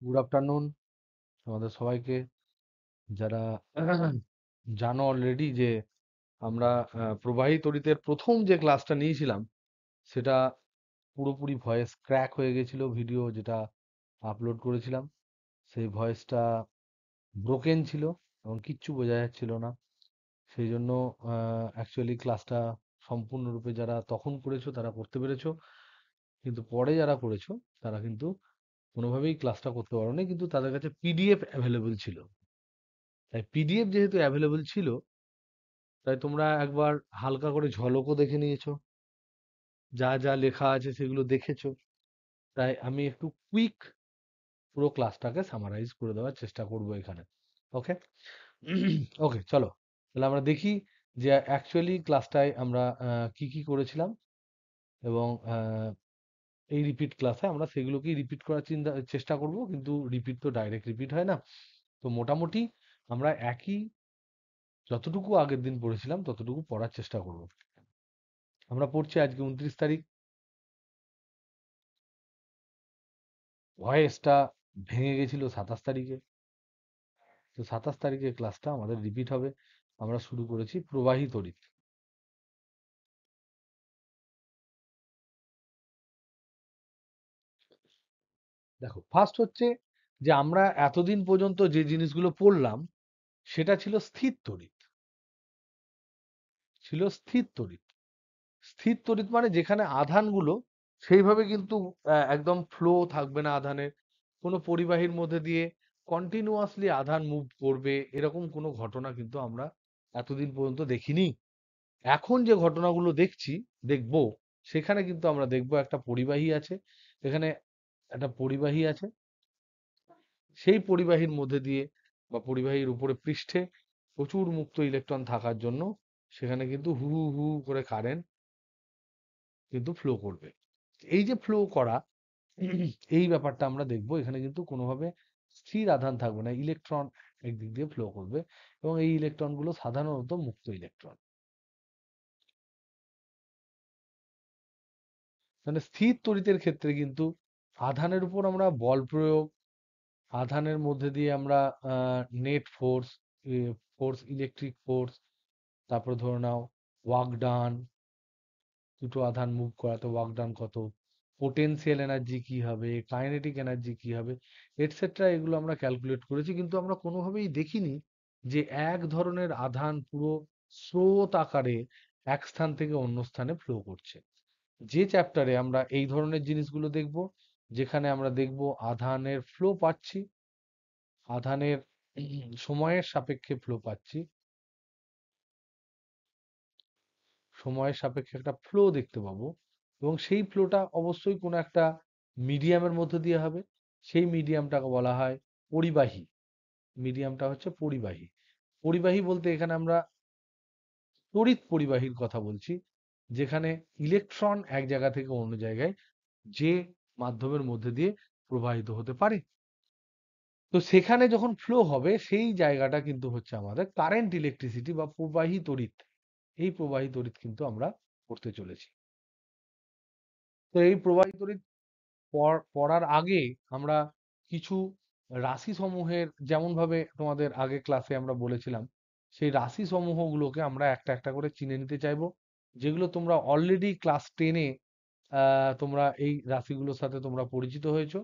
Good afternoon আমাদের সবাইকে। যারা জানো অলরেডি যে আমরা প্রবাহী তড়িতের প্রথম যে ক্লাসটা নিয়েছিলাম সেটা পুরোপুরি ভয়েস ক্র্যাক হয়ে গেছিল। ভিডিও যেটা আপলোড করেছিলাম সেই ভয়েসটা ব্রোকেন ছিল এবং কিচ্ছু বোঝা যাচ্ছিল না। সেই জন্য অ্যাকচুয়ালি ক্লাসটা সম্পূর্ণরূপে যারা তখন করেছো তারা করতে পেরেছো, কিন্তু পরে যারা করেছো তারা কিন্তু কোনোভাবেই ক্লাসটা করতে পারোনি, কিন্তু তাদের কাছে পিডিএফ অ্যাভেলেবল ছিল। তাই পিডিএফ যেহেতু অ্যাভেলেবল ছিল, তাই তোমরা একবার হালকা করে ঝলকও দেখে নিয়েছো, যা যা লেখা আছে সেগুলো দেখেছো। তাই আমি একটু কুইক পুরো ক্লাসটাকে সামারাইজ করে দেওয়ার চেষ্টা করব এখানে। ওকে। ওকে, চলো তাহলে আমরা দেখি যে অ্যাকচুয়ালি ক্লাসটায় আমরা কি কি করেছিলাম, এবং এই রিপিট ক্লাসে আমরা সেগুলোকেই রিপিট করার চেষ্টা করব, কিন্তু রিপিট তো ডাইরেক্ট রিপিট হয় না। তো মোটামুটি আমরা একই যতটুকু আগের দিন পড়েছিলাম ততটুকু পড়ার চেষ্টা করব। আমরা পড়ছি আজকে 29 তারিখ। ভয়েসটা ভেঙে গেছিল 27 তারিখে। তো 27 তারিখের ক্লাসটা আমাদের রিপিট হবে। আমরা শুরু করেছি প্রবাহী তড়িৎ। দেখো, ফার্স্ট হচ্ছে যে আমরা এতদিন পর্যন্ত যে জিনিসগুলো পড়লাম সেটা ছিল স্থির তড়িৎ। ছিল স্থির তড়িৎ। স্থির তড়িৎ মানে যেখানে আধানগুলো সেইভাবে কিন্তু একদম ফ্লো থাকবে না আধানের। কোনো পরিবাহীর মধ্যে দিয়ে কন্টিনিউয়াসলি আধান মুভ করবে এরকম কোনো ঘটনা কিন্তু আমরা এতদিন পর্যন্ত দেখিনি। এখন যে ঘটনাগুলো দেখবো, সেখানে কিন্তু আমরা দেখবো একটা পরিবাহী আছে। এখানে একটা পরিবাহী আছে, সেই পরিবাহীর মধ্যে দিয়ে বা পরিবাহীর উপরে পৃষ্ঠে প্রচুর মুক্ত ইলেকট্রন থাকার জন্য সেখানে কিন্তু হু হু হু করে কারেন্ট কিন্তু ফ্লো করবে। এই যে ফ্লো করা, এই ব্যাপারটা আমরা দেখবো। এখানে কিন্তু কোনোভাবে স্থির আধান থাকবে না, ইলেকট্রন একদিক দিয়ে ফ্লো করবে, এবং এই ইলেকট্রনগুলো সাধারণত মুক্ত ইলেকট্রন। মানে স্থির তড়িতের ক্ষেত্রে কিন্তু আধানের উপর আমরা বল প্রয়োগ, আধানের মধ্যে দিয়ে আমরা নেট ফোর্স, ইলেকট্রিক ফোর্স, তারপরে ধরে নাও ওয়ার্ক ডান, দুটো আধান মুভ করাতে ওয়ার্ক ডান কত, পোটেনশিয়াল এনার্জি কি হবে, কাইনেটিক এনার্জি কি হবে, এটসেট্রা, এগুলো আমরা ক্যালকুলেট করেছি। কিন্তু আমরা কোনোভাবেই দেখিনি যে এক ধরনের আধান পুরো স্রোত আকারে এক স্থান থেকে অন্য স্থানে ফ্লো করছে। যে চ্যাপ্টারে আমরা এই ধরনের জিনিসগুলো দেখব, যেখানে আমরা দেখব আধানের ফ্লো পাচ্ছি, আধানের সময়ের সাপেক্ষে ফ্লো পাচ্ছি, সময়ের সাপেক্ষে একটা ফ্লো দেখতে পাবো, এবং সেই ফ্লোটা অবশ্যই কোনো একটা মিডিয়ামের মধ্যে দিয়ে হবে। সেই মিডিয়ামটাকে বলা হয় পরিবাহী। মিডিয়ামটা হচ্ছে পরিবাহী। পরিবাহী বলতে এখানে আমরা তড়িৎ পরিবাহীর কথা বলছি, যেখানে ইলেকট্রন এক জায়গা থেকে অন্য জায়গায় যে মাধ্যমের মধ্যে দিয়ে প্রবাহিত হতে পারে। তো সেখানে যখন ফ্লো হবে সেই জায়গাটা কিন্তু হচ্ছে আমাদের কারেন্ট ইলেকট্রিসিটি বা প্রবাহী তড়িৎ। এই প্রবাহী তড়িৎ কিন্তু আমরা পড়তে চলেছি। তো এই প্রবাহী তড়িৎ পড়ার আগে আমরা কিছু রাশি সমূহের, যেমন ভাবে তোমাদের আগে ক্লাসে আমরা বলেছিলাম, সেই রাশি সমূহগুলোকে আমরা একটা একটা করে চিনে নিতে চাইবো, যেগুলো তোমরা অলরেডি ক্লাস 10-এ তোমরা এই রাশিগুলোর সাথে তোমরা পরিচিত হয়েছো।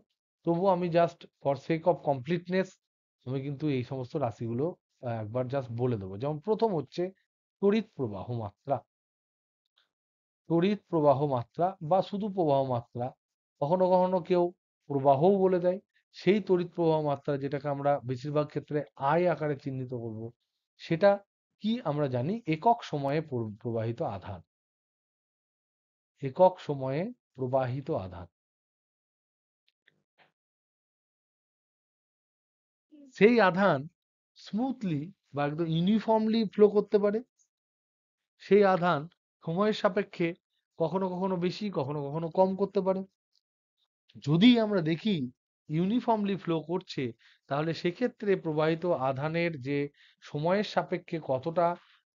তবুও আমি just for sake of completeness আমি কিন্তু এই সমস্ত রাশিগুলো একবার জাস্ট বলে দেবো। যেমন প্রথম হচ্ছে তড়িৎ প্রবাহ মাত্রা। তড়িৎ প্রবাহ মাত্রা বা শুধু প্রবাহ মাত্রা, কখনো কখনো কেউ প্রবাহও বলে দেয়। সেই তড়িৎ প্রবাহ মাত্রা যেটাকে আমরা বেশিরভাগ ক্ষেত্রে আই আকারে চিহ্নিত করব, সেটা কি আমরা জানি একক সময়ে প্রবাহিত আধান। একক সময়ে প্রবাহিত আধান, সেই আধান স্মুথলি বা একদম ইউনিফর্মলি ফ্লো করতে পারে। সেই আধান সময়ের সাপেক্ষে কখনো কখনো বেশি কখনো কখনো কম করতে পারে। যদি আমরা দেখি ইউনিফর্মলি ফ্লো করছে, তাহলে সেক্ষেত্রে প্রবাহিত আধানের যে সময়ের সাপেক্ষে কতটা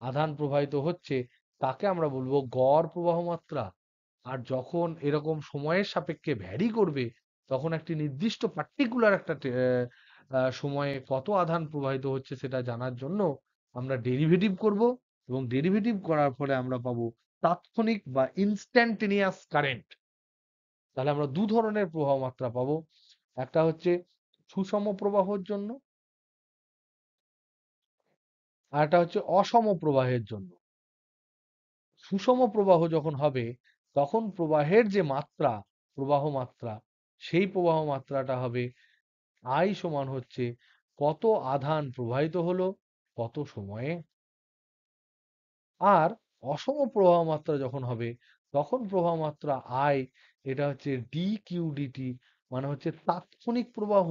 আধান প্রবাহিত হচ্ছে তাকে আমরা বলবো গড় প্রবাহ মাত্রা। আর যখন এরকম সময়ের সাপেক্ষে ভ্যারি করবে তখন একটি নির্দিষ্ট পার্টিকুলার একটা সময়ে কত আধান প্রবাহিত হচ্ছে সেটা জানার জন্য আমরা ডেরিভেটিভ করব, এবং ডেরিভেটিভ করার ফলে আমরা পাবো তাৎক্ষণিক বা ইনস্ট্যান্টেনিয়াস কারেন্ট। তাহলে আমরা দু ধরনের প্রবাহ মাত্রা পাবো, একটা হচ্ছে সুষম প্রবাহের জন্য, আর একটা হচ্ছে অসম প্রবাহের জন্য। সুষম প্রবাহ যখন হবে তখন প্রবাহের যে মাত্রা, প্রবাহ মাত্রা, সেই প্রবাহ মাত্রাটা হবে I সমান হচ্ছে কত আধান প্রবাহিত হলো কত সময়ে। আর অসম প্রবাহ মাত্রা যখন হবে তখন প্রবাহ মাত্রা I, এটা হচ্ছে ডি কিউ ডিটি, মানে হচ্ছে তাৎক্ষণিক প্রবাহ।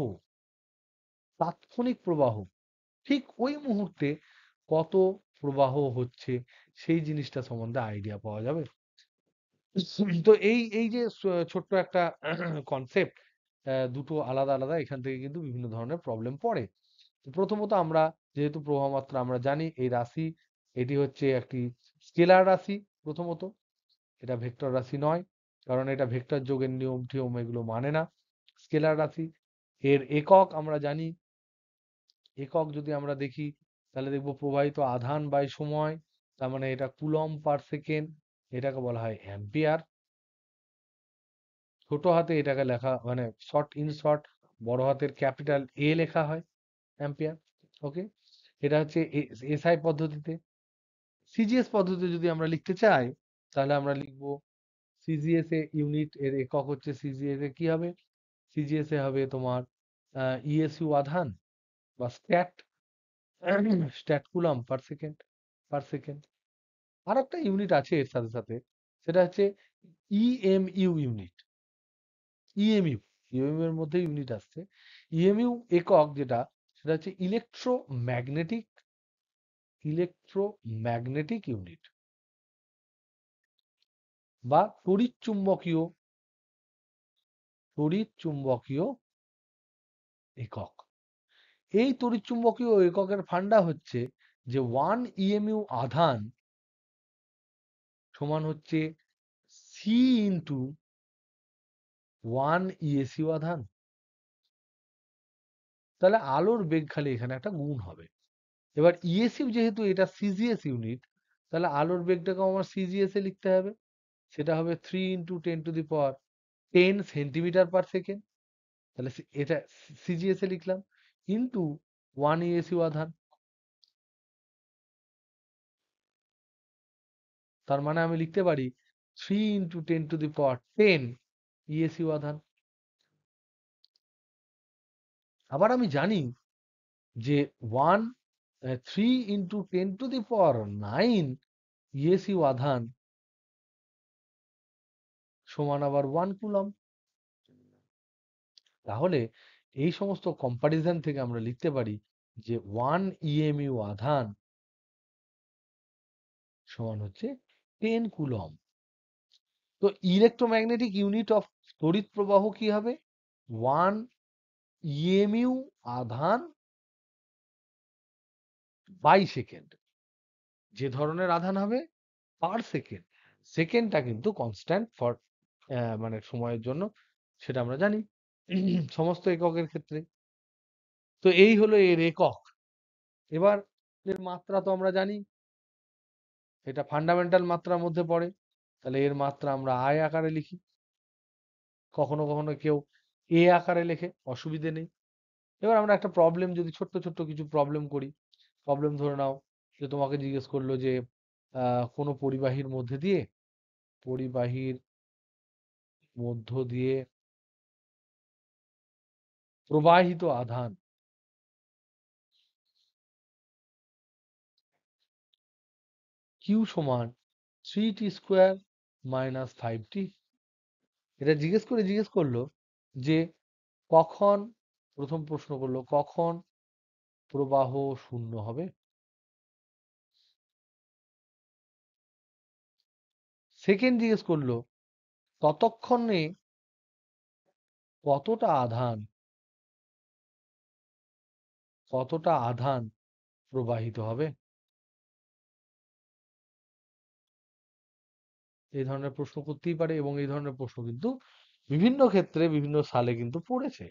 তাৎক্ষণিক প্রবাহ ঠিক ওই মুহূর্তে কত প্রবাহ হচ্ছে সেই জিনিসটা সম্বন্ধে আইডিয়া পাওয়া যাবে। তো এই এই যে ছোট্ট একটা কনসেপ্ট, দুটো আলাদা আলাদা, এখান থেকে কিন্তু বিভিন্ন ধরনের প্রবলেম পড়ে। তো প্রথমত আমরা যেহেতু প্রবাহ মাত্রা আমরা জানি, এই রাশি এটি হচ্ছে একটি স্কেলার রাশি। প্রথমত এটা ভেক্টর রাশি নয়, কারণ এটা ভেক্টর যোগের নিয়ম টিয়ম এগুলো মানে না। স্কেলার রাশি, এর একক আমরা জানি। একক যদি আমরা দেখি তাহলে দেখব প্রবাহিত আধান বাই সময়, তার মানে এটা কুলম্ব পার সেকেন্ড, এটাকে বলা হয় অ্যাম্পিয়ার। ছোট হাতে এটাকে লেখা মানে শর্ট ইন শর্ট বড় হাতের ক্যাপিটাল এ লেখা হয় অ্যাম্পিয়ার। ওকে, এটা হচ্ছে এসআই পদ্ধতিতে। সিজিএস পদ্ধতিতে যদি আমরা লিখতে চাই তাহলে আমরা লিখব সিজিএস এ ইউনিট এর একক হচ্ছে, সিজিএস এ কি হবে, সিজিএস এ হবে তোমার ইএসইউ আধান বা stat, stat coulomb per second, per second. আর একটা ইউনিট আছে এর সাথে সাথে, সেটা হচ্ছে ইএমইউ ইউনিট। ইএমইউ, ইএমইউ এর মধ্যে ইউনিট আসছে। ইএমইউ একক যেটা, সেটা হচ্ছে ইলেকট্রোম্যাগনেটিক, ইলেকট্রোম্যাগনেটিক ইউনিট বা তড়িৎচুম্বকীয়, তড়িৎচুম্বকীয় একক। এই তড়িৎচুম্বকীয় এককের ফান্ডা হচ্ছে যে 1 ইএমইউ আধান সমান হচ্ছে সি ইন্টু 1 ইএসইউ আধান। তাহলে আলোর বেগ খালি এখানে একটা গুণ হবে। এবার ইএসইউ যেহেতু এটা সিজিএস ইউনিট, তাহলে আলোর বেগটাকেও আমার সিজিএস এ লিখতে হবে। সেটা হবে 3 into 10 two the power 10 centimetre per second. তাহলে এটা সিজিএস এ লিখলাম, ইন্টু 1 ইএসইউ আধান। তার মানে আমি লিখতে পারি 3 into 10 two the power 10 ESU আধান। আবার আমি জানি যে 3 into 10 two the power 9 ESU আধান সমান আবার 1 কুলম্ব। তাহলে এই সমস্ত কম্পারিজন থেকে আমরা লিখতে পারি যে 1 ইএমইউ আধান সমান হচ্ছে 10 কুলম্ব। তো ইলেকট্রোম্যাগনেটিক ইউনিট অফ তড়িৎ প্রবাহ কি হবে, 1 ইএমইউ আধান বাই সেকেন্ড। যে ধরনের আধান হবে পার সেকেন্ড, সেকেন্ডটা কিন্তু কনস্ট্যান্ট ফর মানে সময়ের জন্য, সেটা আমরা জানি সমস্ত এককের ক্ষেত্রে। তো এই হলো এর একক। এবার এর মাত্রা তো আমরা জানি, এটা ফান্ডামেন্টাল মাত্রার মধ্যে পড়ে, তাহলে এর মাত্রা আমরা আই আকারে লিখি। কখনো কখনো কেউ এ আকারে লেখে, অসুবিধে নেই। এবার আমরা একটা প্রবলেম যদি ছোট্ট ছোট্ট কিছু প্রবলেম করি। প্রবলেম ধরে নাও যে তোমাকে জিজ্ঞেস করলো যে কোনো পরিবাহীর মধ্যে দিয়ে, পরিবাহীর মধ্য দিয়ে প্রবাহিত আধান কিউ সমান 3t স্কোয়ার মাইনাস 5t। এটা জিজ্ঞেস করলো যে কখন, প্রথম প্রশ্ন করলো কখন প্রবাহ শূন্য হবে। সেকেন্ড জিজ্ঞেস করলো ততক্ষণে কতটা আধান, কতটা আধান প্রবাহিত হবে। এই ধরনের প্রশ্ন করতেই পারে, এবং এই ধরনের প্রশ্ন কিন্তু বিভিন্ন ক্ষেত্রে বিভিন্ন সালে কিন্তু পড়েছে।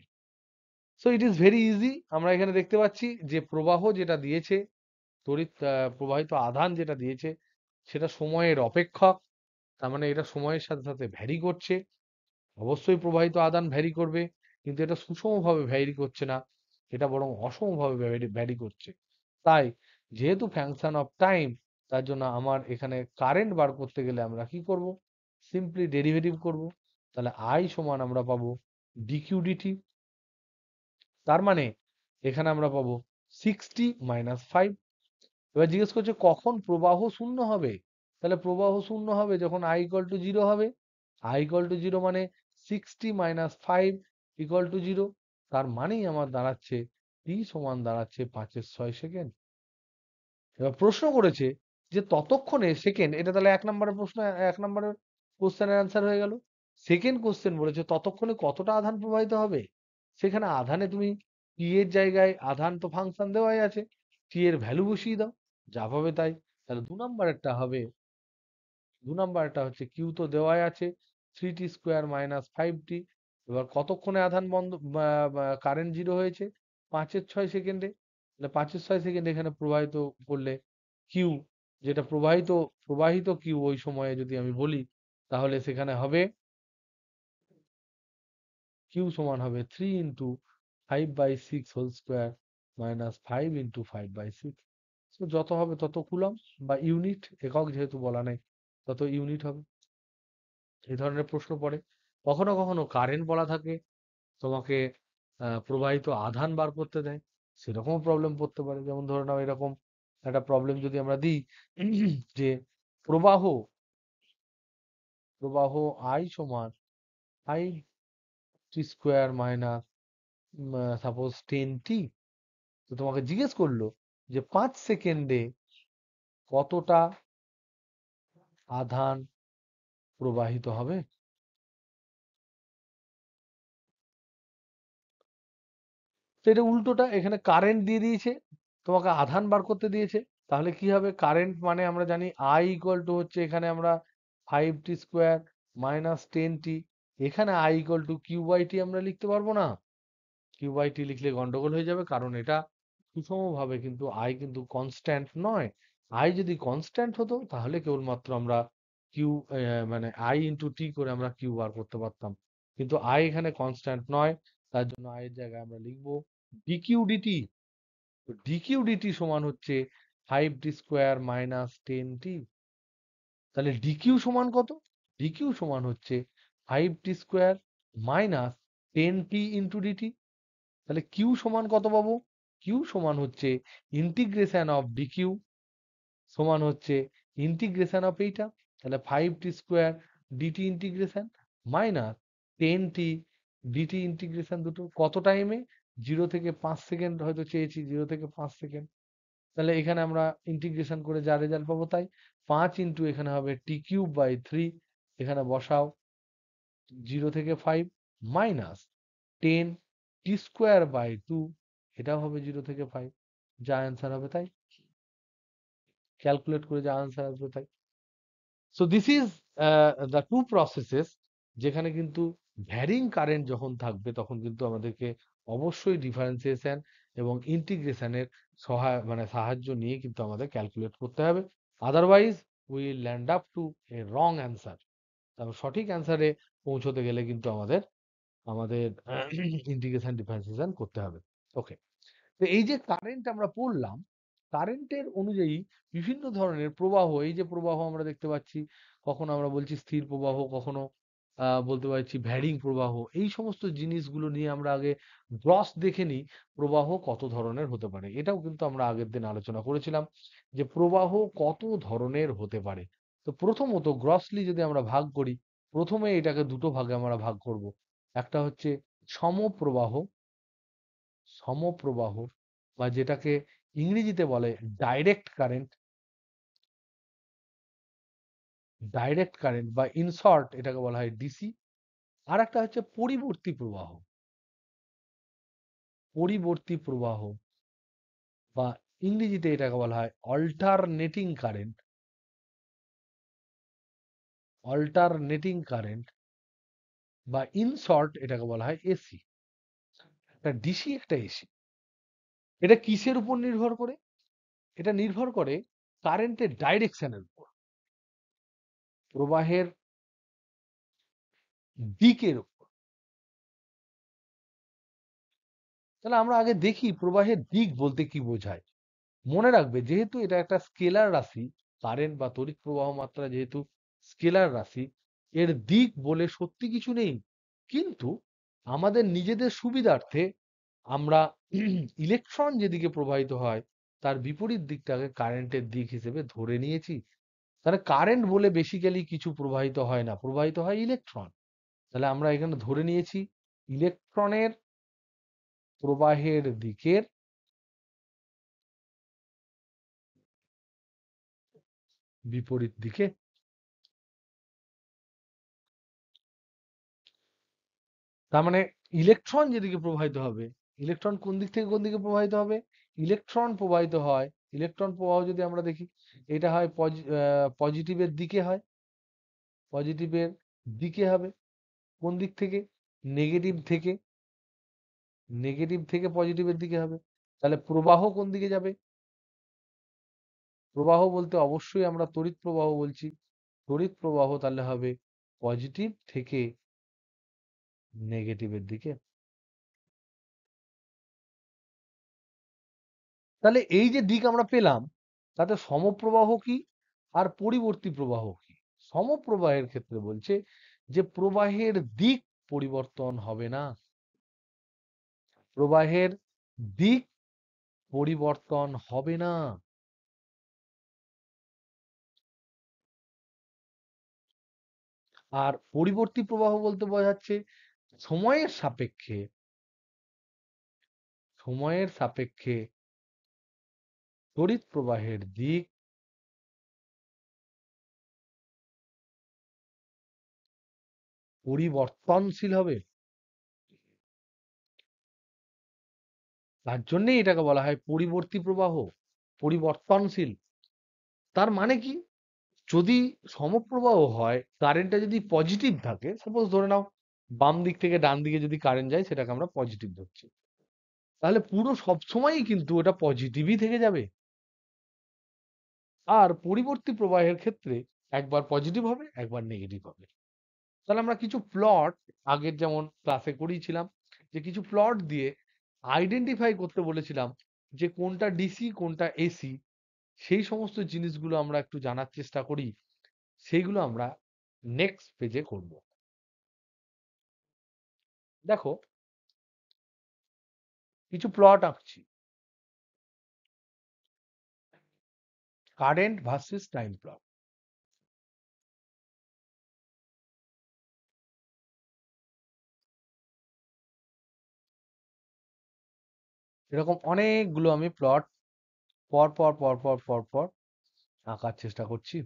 So it is very easy. আমরা এখানে দেখতে পাচ্ছি যে প্রবাহ যেটা দিয়েছে, তড়িৎ প্রবাহিত আধান যেটা দিয়েছে সেটা সময়ের অপেক্ষক। তার মানে এটা সময়ের সাথে সাথে ভ্যারি করছে। অবশ্যই প্রবাহিত আদান ভ্যারি করবে, কিন্তু এটা সুষমভাবে ভ্যারি করছে না, এটা বরং অসমভাবে ভ্যারি করছে। তাই যেহেতু ফাংশন অফ টাইম, তার জন্য আমার এখানে কারেন্ট বার করতে গেলে আমরা কি করব? সিম্পলি ডেরিভেটিভ করব। তাহলে আই সমান আমরা পাবো ডিকিউ ডিটি। তার মানে এখানে আমরা পাবো 60 - 5। এবার জিজ্ঞেস করছে কখন প্রবাহ শূন্য হবে। তাহলে প্রবাহ শূন্য হবে যখন আই ইকুয়াল টু জিরো হবে। আই ইকুয়াল টু জিরো মানে 60 - 5 ইকুয়াল টু জিরো। তার মানেই আমার দাঁড়াচ্ছে টি সমান দাঁড়াচ্ছে 5/6 সেকেন্ড। এবার প্রশ্ন করেছে যে ততক্ষণে সেকেন্ড, এটা তাহলে 1 নম্বরের প্রশ্ন, 1 নম্বরের কোশ্চেনের অ্যান্সার হয়ে গেল। সেকেন্ড কোশ্চেন বলেছে ততক্ষণে কতটা আধান প্রবাহিত হবে। সেখানে আধানে তুমি টি এর জায়গায় আধান তো ফাংশন দেওয়াই আছে, টি এর ভ্যালু বসিয়ে দাও, যা পাবে তাই। তাহলে 2 নম্বরেরটা হবে, 2 নম্বরটা হচ্ছে কিউ তো দেওয়াই আছে 3t² - 5t। এবার কতক্ষণে আধান বন্ধ, কারেন্ট জিরো হয়েছে? 5/6 সেকেন্ডে। তাহলে 5/6 সেকেন্ড এখানে প্রবাহিত করলে কিউ, যেটা প্রবাহিত প্রবাহিত কিউ ওই সময়ে যদি আমি বলি, তাহলে সেখানে হবে কিউ সমান হবে 3 × 5/6² - 5 × 5/6। তো যত হবে তত কুলম্ব বা ইউনিট, একক যেহেতু বলা নেই, তত ইউনিট হবে। এই ধরনের প্রশ্ন পড়ে। কখনো কখনো কারেন্ট বলা থাকে, তোমাকে প্রবাহিত আধান বার করতে দেয়, সেরকমও প্রবলেম পড়তে পারে। যেমন ধরে নাও এরকম একটা প্রবলেম যদি আমরা দিই যে প্রবাহ প্রবাহ আই সমান 5t² মাইনাস সাপোজ 10t। তো তোমাকে জিজ্ঞেস করলো যে 5 সেকেন্ডে কতটা আধান প্রবাহিত হবে। তো এটা উল্টোটা, এখানে কারেন্ট দিয়ে দিয়েছে, তোমাকে আধান বার করতে দিয়েছে। তাহলে কি হবে? কারেন্ট মানে আমরা জানি আই ইকুয়াল টু হচ্ছে, এখানে আমরা 5t² - 10t। এখানে আই ইকুয়াল টু কিউ/টি আমরা লিখতে পারবো না। কিউ/টি লিখলে গন্ডগোল হয়ে যাবে, কারণ এটা সুষমভাবে কিন্তু আই কিন্তু কনস্ট্যান্ট নয়। আই যদি কনস্ট্যান্ট হতো তাহলে কেবলমাত্র আমরা কিউ, মানে আই ইন্টু টি করে আমরা কিউ বার করতে পারতাম। কিন্তু আই এখানে কনস্ট্যান্ট নয়, তার জন্য আই এর জায়গায় আমরা লিখবো ডিকিউ/ডিটি। তো ডিকিউ/ডিটি সমান হচ্ছে 5t² - 10t। তাহলে ডিকিউ সমান কত? ডিকিউ সমান হচ্ছে 5t² - 10t ইন্টু ডিটি। তাহলে কিউ সমান কত পাবো? কিউ সমান হচ্ছে ইন্টিগ্রেশন অফ ডিকিউ সমান হচ্ছে ইন্টিগ্রেশন অফ এইটা, তাহলে 5t² dt integration minus 10t dt integration, দুটো কত টাইমে? 0 থেকে 5 সেকেন্ড হয়তো চেয়েছি, 0 থেকে 5 সেকেন্ড। তাহলে এখানে আমরা ইন্টিগ্রেশন করে যা রেজাল্ট পাবো তাই। 5 ইন্টু এখানে হবে t³/3, এখানে বসাও 0 থেকে 5 মাইনাস 10t²/2, এটাও হবে 0 থেকে 5, যা অ্যান্সার হবে তাই। ক্যালকুলেট করে যা আনসার আসবে তাই। So this is the two processes, যেখানে কিন্তু ভ্যারিং কারেন্ট যখন থাকবে তখন কিন্তু আমাদেরকে অবশ্যই ডিফারেন্সিয়েশন এবং ইন্টিগ্রেশনের সাহায্য নিয়ে কিন্তু আমাদের ক্যালকুলেট করতে হবে। Otherwise will land up to A wrong answer. তারপর সঠিক অ্যান্সারে পৌঁছতে গেলে কিন্তু আমাদের আমাদের ইন্টিগ্রেশন ডিফারেন্সিয়েশন করতে হবে। ওকে, তো এই যে কারেন্ট আমরা পড়লাম, কারেন্টের অনুযায়ী বিভিন্ন ধরনের প্রবাহ, এই যে প্রবাহ আমরা দেখতে পাচ্ছি, কখনো আমরা বলছি স্থির প্রবাহ, কখনো বলতে পারছি ভ্যারিং প্রবাহ। এই সমস্ত জিনিসগুলো নিয়ে আমরা আগে গ্রস দেখে নিই, প্রবাহ কত ধরনের হতে পারে। এটাও কিন্তু আমরা আগের দিন আলোচনা করেছিলাম যে প্রবাহ কত ধরনের হতে পারে। তো প্রথমত গ্রসলি যদি আমরা ভাগ করি, প্রথমে এটাকে দুটো ভাগে আমরা ভাগ করব। একটা হচ্ছে সমপ্রবাহ, সমপ্রবাহ বা যেটাকে ইংরেজিতে বলে ডাইরেক্ট কারেন্ট, ডাইরেক্ট কারেন্ট বা ইন শর্ট এটাকে বলা হয় ডিসি। আর একটা হচ্ছে পরিবর্তী প্রবাহ, পরিবর্তী প্রবাহ বা ইংরেজিতে এটাকে বলা হয় অল্টারনেটিং কারেন্ট, অল্টারনেটিং কারেন্ট। বা ইন শর্ট এটাকে বলা হয় এসি। একটা ডিসি একটা এসি। এটা কিসের উপর নির্ভর করে? এটা নির্ভর করে কারেন্টের ডাইরেকশনের উপর, প্রবাহের দিকের উপর। তাহলে আমরা আগে দেখি প্রবাহের দিক বলতে কি বোঝায়। মনে রাখবে যেহেতু এটা একটা স্কেলার রাশি, কারেন্ট বা তড়িৎ প্রবাহ মাত্রা যেহেতু স্কেলার রাশি, এর দিক বলে সত্যি কিছু নেই। কিন্তু আমাদের নিজেদের সুবিধার্থে আমরা ইলেকট্রন যেদিকে প্রবাহিত হয় তার বিপরীত দিকটাকে কারেন্টের দিক হিসেবে ধরে নিয়েছি। তাহলে কারেন্ট বলে বেসিক্যালি কিছু প্রবাহিত হয় না, প্রবাহিত হয় ইলেকট্রন। তাহলে আমরা এখানে ধরে নিয়েছি ইলেকট্রনের প্রবাহের দিকের বিপরীত দিকে। তার মানে ইলেকট্রন যেদিকে প্রবাহিত হবে, ইলেকট্রন কোন দিক থেকে কোন দিকে প্রবাহিত হবে? ইলেকট্রন প্রবাহিত হয়, ইলেকট্রন প্রবাহ যদি আমরা দেখি, এটা হয় পজিটিভের দিকে হয়, পজিটিভের দিকে হবে। কোন দিক থেকে? নেগেটিভ থেকে। নেগেটিভ থেকে পজিটিভের দিকে হবে। তাহলে প্রবাহ কোন দিকে যাবে? প্রবাহ বলতে অবশ্যই আমরা তড়িৎ প্রবাহ বলছি। তড়িৎ প্রবাহ তাহলে হবে পজিটিভ থেকে নেগেটিভের দিকে। তাহলে এই যে দিক আমরা পেলাম, তাতে সমপ্রবাহ কি আর পরিবর্তী প্রবাহ কি? সমপ্রবাহের ক্ষেত্রে বলছে যে প্রবাহের দিক পরিবর্তন হবে না, প্রবাহের দিক পরিবর্তন হবে না। আর পরিবর্তী প্রবাহ বলতে বোঝাচ্ছে সময়ের সাপেক্ষে, সময়ের সাপেক্ষে তড়িৎ প্রবাহের দিক পরিবর্তনশীল হবে। তার জন্যই এটাকে বলা হয় পরিবর্তী প্রবাহ, পরিবর্তনশীল। তার মানে কি? যদি সমপ্রবাহ হয়, কারেন্টটা যদি পজিটিভ থাকে, সাপোজ ধরে নাও বাম দিক থেকে ডান দিকে যদি কারেন্ট যায় সেটাকে আমরা পজিটিভ ধরছি, তাহলে পুরো সবসময়ই কিন্তু ওটা পজিটিভই থেকে যাবে। আর পরিবর্তী প্রবাহের ক্ষেত্রে একবার পজিটিভ হবে একবার নেগেটিভ হবে। তাহলে আমরা কিছু প্লট আগের যেমন ক্লাসে করিয়েছিলাম, যে কিছু প্লট দিয়ে আইডেন্টিফাই করতে বলেছিলাম যে কোনটা ডিসি কোনটা এসি। সেই সমস্ত জিনিসগুলো আমরা একটু জানার চেষ্টা করি, সেইগুলো আমরা নেক্সট পেজে করব। দেখো কিছু প্লট আঁকছি, কারেন্ট ভার্সেস টাইম প্লট। এরকম অনেকগুলো আমি প্লট পর পর পর পর পর পর আঁকার চেষ্টা করছি।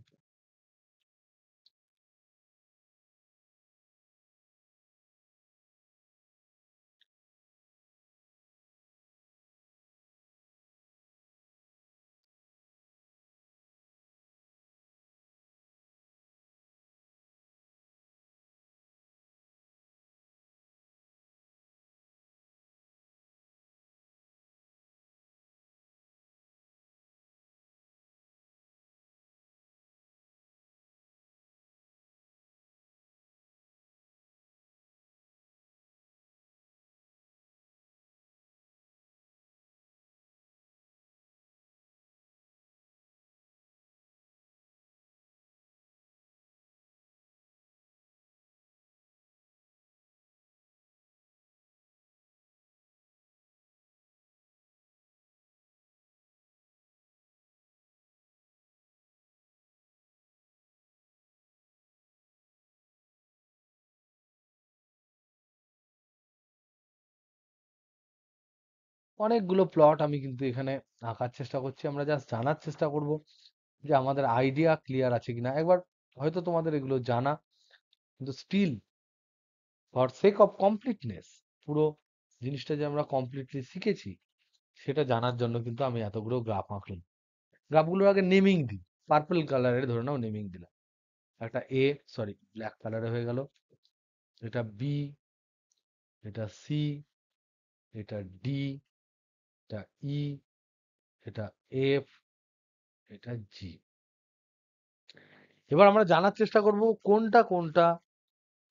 অনেকগুলো প্লট আমি কিন্তু এখানে আঁকার চেষ্টা করছি। আমরা জাস্ট জানার চেষ্টা করব যে আমাদের আইডিয়া ক্লিয়ার আছে কিনা। একবার হয়তো তোমাদের এগুলো জানা, কিন্তু still for sake of completeness, পুরো জিনিসটা যে আমরা কমপ্লিটলি শিখেছি সেটা জানার জন্য কিন্তু আমি এতগুলো গ্রাফ আঁকলাম। গ্রাফগুলোর আগে নেমিং দিই। পার্পল কালারের ধরে নাও নেমিং দিলাম। একটা এ, সরি ব্ল্যাক কালারে হয়ে গেল। এটা বি, এটা সি, এটা ডি, এটা ই, এটা এফ, এটা জি। এবার আমরা জানার চেষ্টা করব কোনটা কোনটা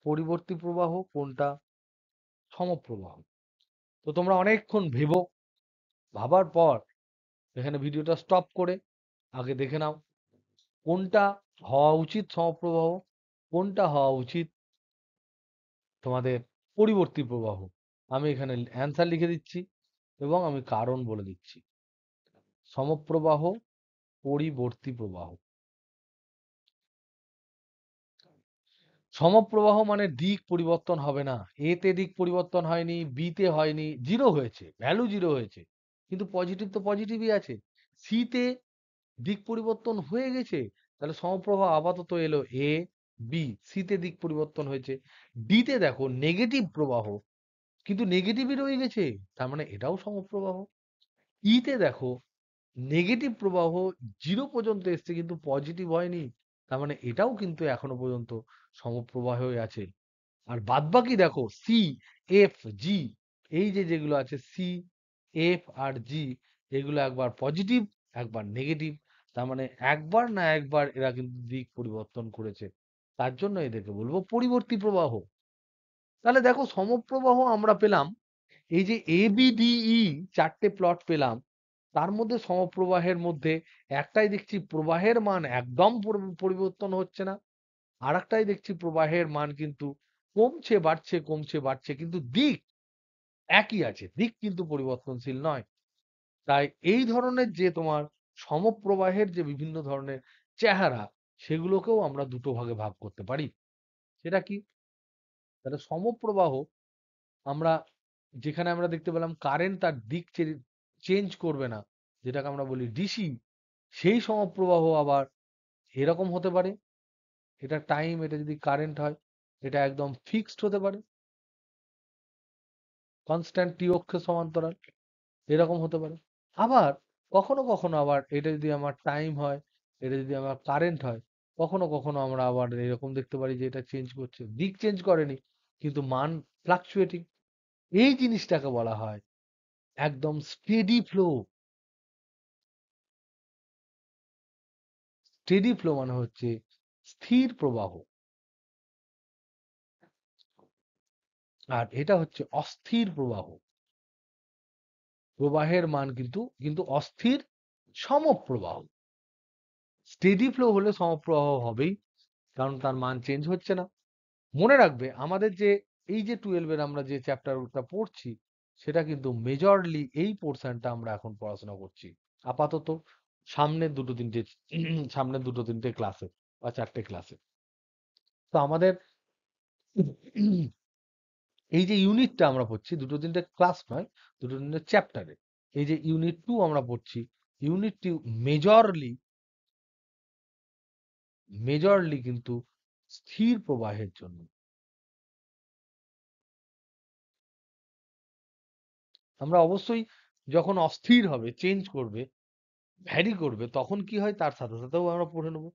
পরিবর্তী প্রবাহ, কোনটা সমপ্রবাহ। তো তোমরা অনেকক্ষণ ভেবো, ভাবার পর এখানে ভিডিওটা স্টপ করে আগে দেখে নাও কোনটা হওয়া উচিত সমপ্রবাহ, কোনটা হওয়া উচিত তোমাদের পরিবর্তী প্রবাহ। আমি এখানে অ্যান্সার লিখে দিচ্ছি এবং আমি কারণ বলে দিচ্ছি। সমপ্রবাহ, পরিবর্তী প্রবাহ। সমপ্রবাহ মানে দিক পরিবর্তন হবে না। এ তে দিক পরিবর্তন হয়নি, বি তে হয়নি, জিরো হয়েছে, ভ্যালু জিরো হয়েছে, কিন্তু পজিটিভ তো পজিটিভই আছে। সি তে দিক পরিবর্তন হয়ে গেছে, তাহলে সমপ্রবাহ আপাতত এলো এ বি, সি তে দিক পরিবর্তন হয়েছে। ডি তে দেখো নেগেটিভ প্রবাহ, কিন্তু নেগেটিভই রয়ে গেছে, তার মানে এটাও সমপ্রবাহ। ই তে দেখো নেগেটিভ প্রবাহ জিরো পর্যন্ত এসছে কিন্তু পজিটিভ হয়নি, তার মানে এটাও কিন্তু এখনো পর্যন্ত সমপ্রবাহই আছে। আর বাদবাকি দেখো সি, এফ, জি, এই যে যেগুলো আছে সি, এফ আর জি, এগুলো একবার পজিটিভ একবার নেগেটিভ, তার মানে একবার না একবার এরা কিন্তু দিক পরিবর্তন করেছে, তার জন্য এদেরকে বলবো পরিবর্তী প্রবাহ। তাহলে দেখো সমপ্রবাহ আমরা পেলাম, এই যে এ বি ডি ই চারটে প্লট পেলাম, তার মধ্যে সমপ্রবাহের মধ্যে একটাই দেখছি প্রবাহের মান একদম পরিবর্তন হচ্ছে না, আর একটাই দেখছি প্রবাহের মান কিন্তু কমছে বাড়ছে কমছে বাড়ছে, কিন্তু দিক একই আছে, দিক কিন্তু পরিবর্তনশীল নয়। তাই এই ধরনের যে তোমার সমপ্রবাহের যে বিভিন্ন ধরনের চেহারা, সেগুলোকেও আমরা দুটো ভাগে ভাগ করতে পারি। সেটা কি? তাহলে সমপ্রবাহ আমরা যেখানে আমরা দেখতে পেলাম কারেন্ট তার দিক চেঞ্জ করবে না, যেটাকে আমরা বলি ডিসি, সেই সমপ্রবাহ আবার এরকম হতে পারে। এটা টাইম, এটা যদি কারেন্ট হয় এটা একদম ফিক্সড হতে পারে, কনস্ট্যান্ট টি অক্ষের সমান্তরাল, এরকম হতে পারে। আবার কখনো কখনো আবার এটা যদি আমার টাইম হয়, এটা যদি আমার কারেন্ট হয়, কখনো কখনো আমরা আবার এরকম দেখতে পারি যে এটা চেঞ্জ করছে, দিক চেঞ্জ করেনি কিন্তু মান ফ্লাকচুয়েটিং। এই জিনিসটাকে বলা হয় একদম স্টেডি ফ্লো। স্টেডি ফ্লো মানে হচ্ছে স্থির প্রবাহ, আর এটা হচ্ছে অস্থির প্রবাহ। প্রবাহের মান কিন্তু কিন্তু অস্থির সমপ্রবাহ। স্টেডি ফ্লো হলে সমপ্রবাহ হবেই, কারণ তার মান চেঞ্জ হচ্ছে না। মনে রাখবে আমাদের যে এই যে 12 এর আমরা যে চ্যাপ্টারটা পড়ছি, সেটা কিন্তু মেজরলি এই পোর্শনটা আমরা এখন পড়াশোনা করছি আপাতত সামনের দুটো তিনটে সামনের দুটো তিনটে ক্লাসে বা চারটে ক্লাসে। তো আমাদের এই যে ইউনিটটা আমরা পড়ছি দুটো তিনটে ক্লাস নয়, দুটো তিনটে চ্যাপ্টারে, এই যে ইউনিট 2 আমরা পড়ছি, ইউনিট 2 মেজরলি মেজরলি কিন্তু স্থির প্রবাহের জন্য। আমরা অবশ্যই যখন অস্থির হবে, চেঞ্জ করবে, ভ্যারি করবে, তখন কি হয় তার সাথে সাথেও আমরা পড়ে নেব।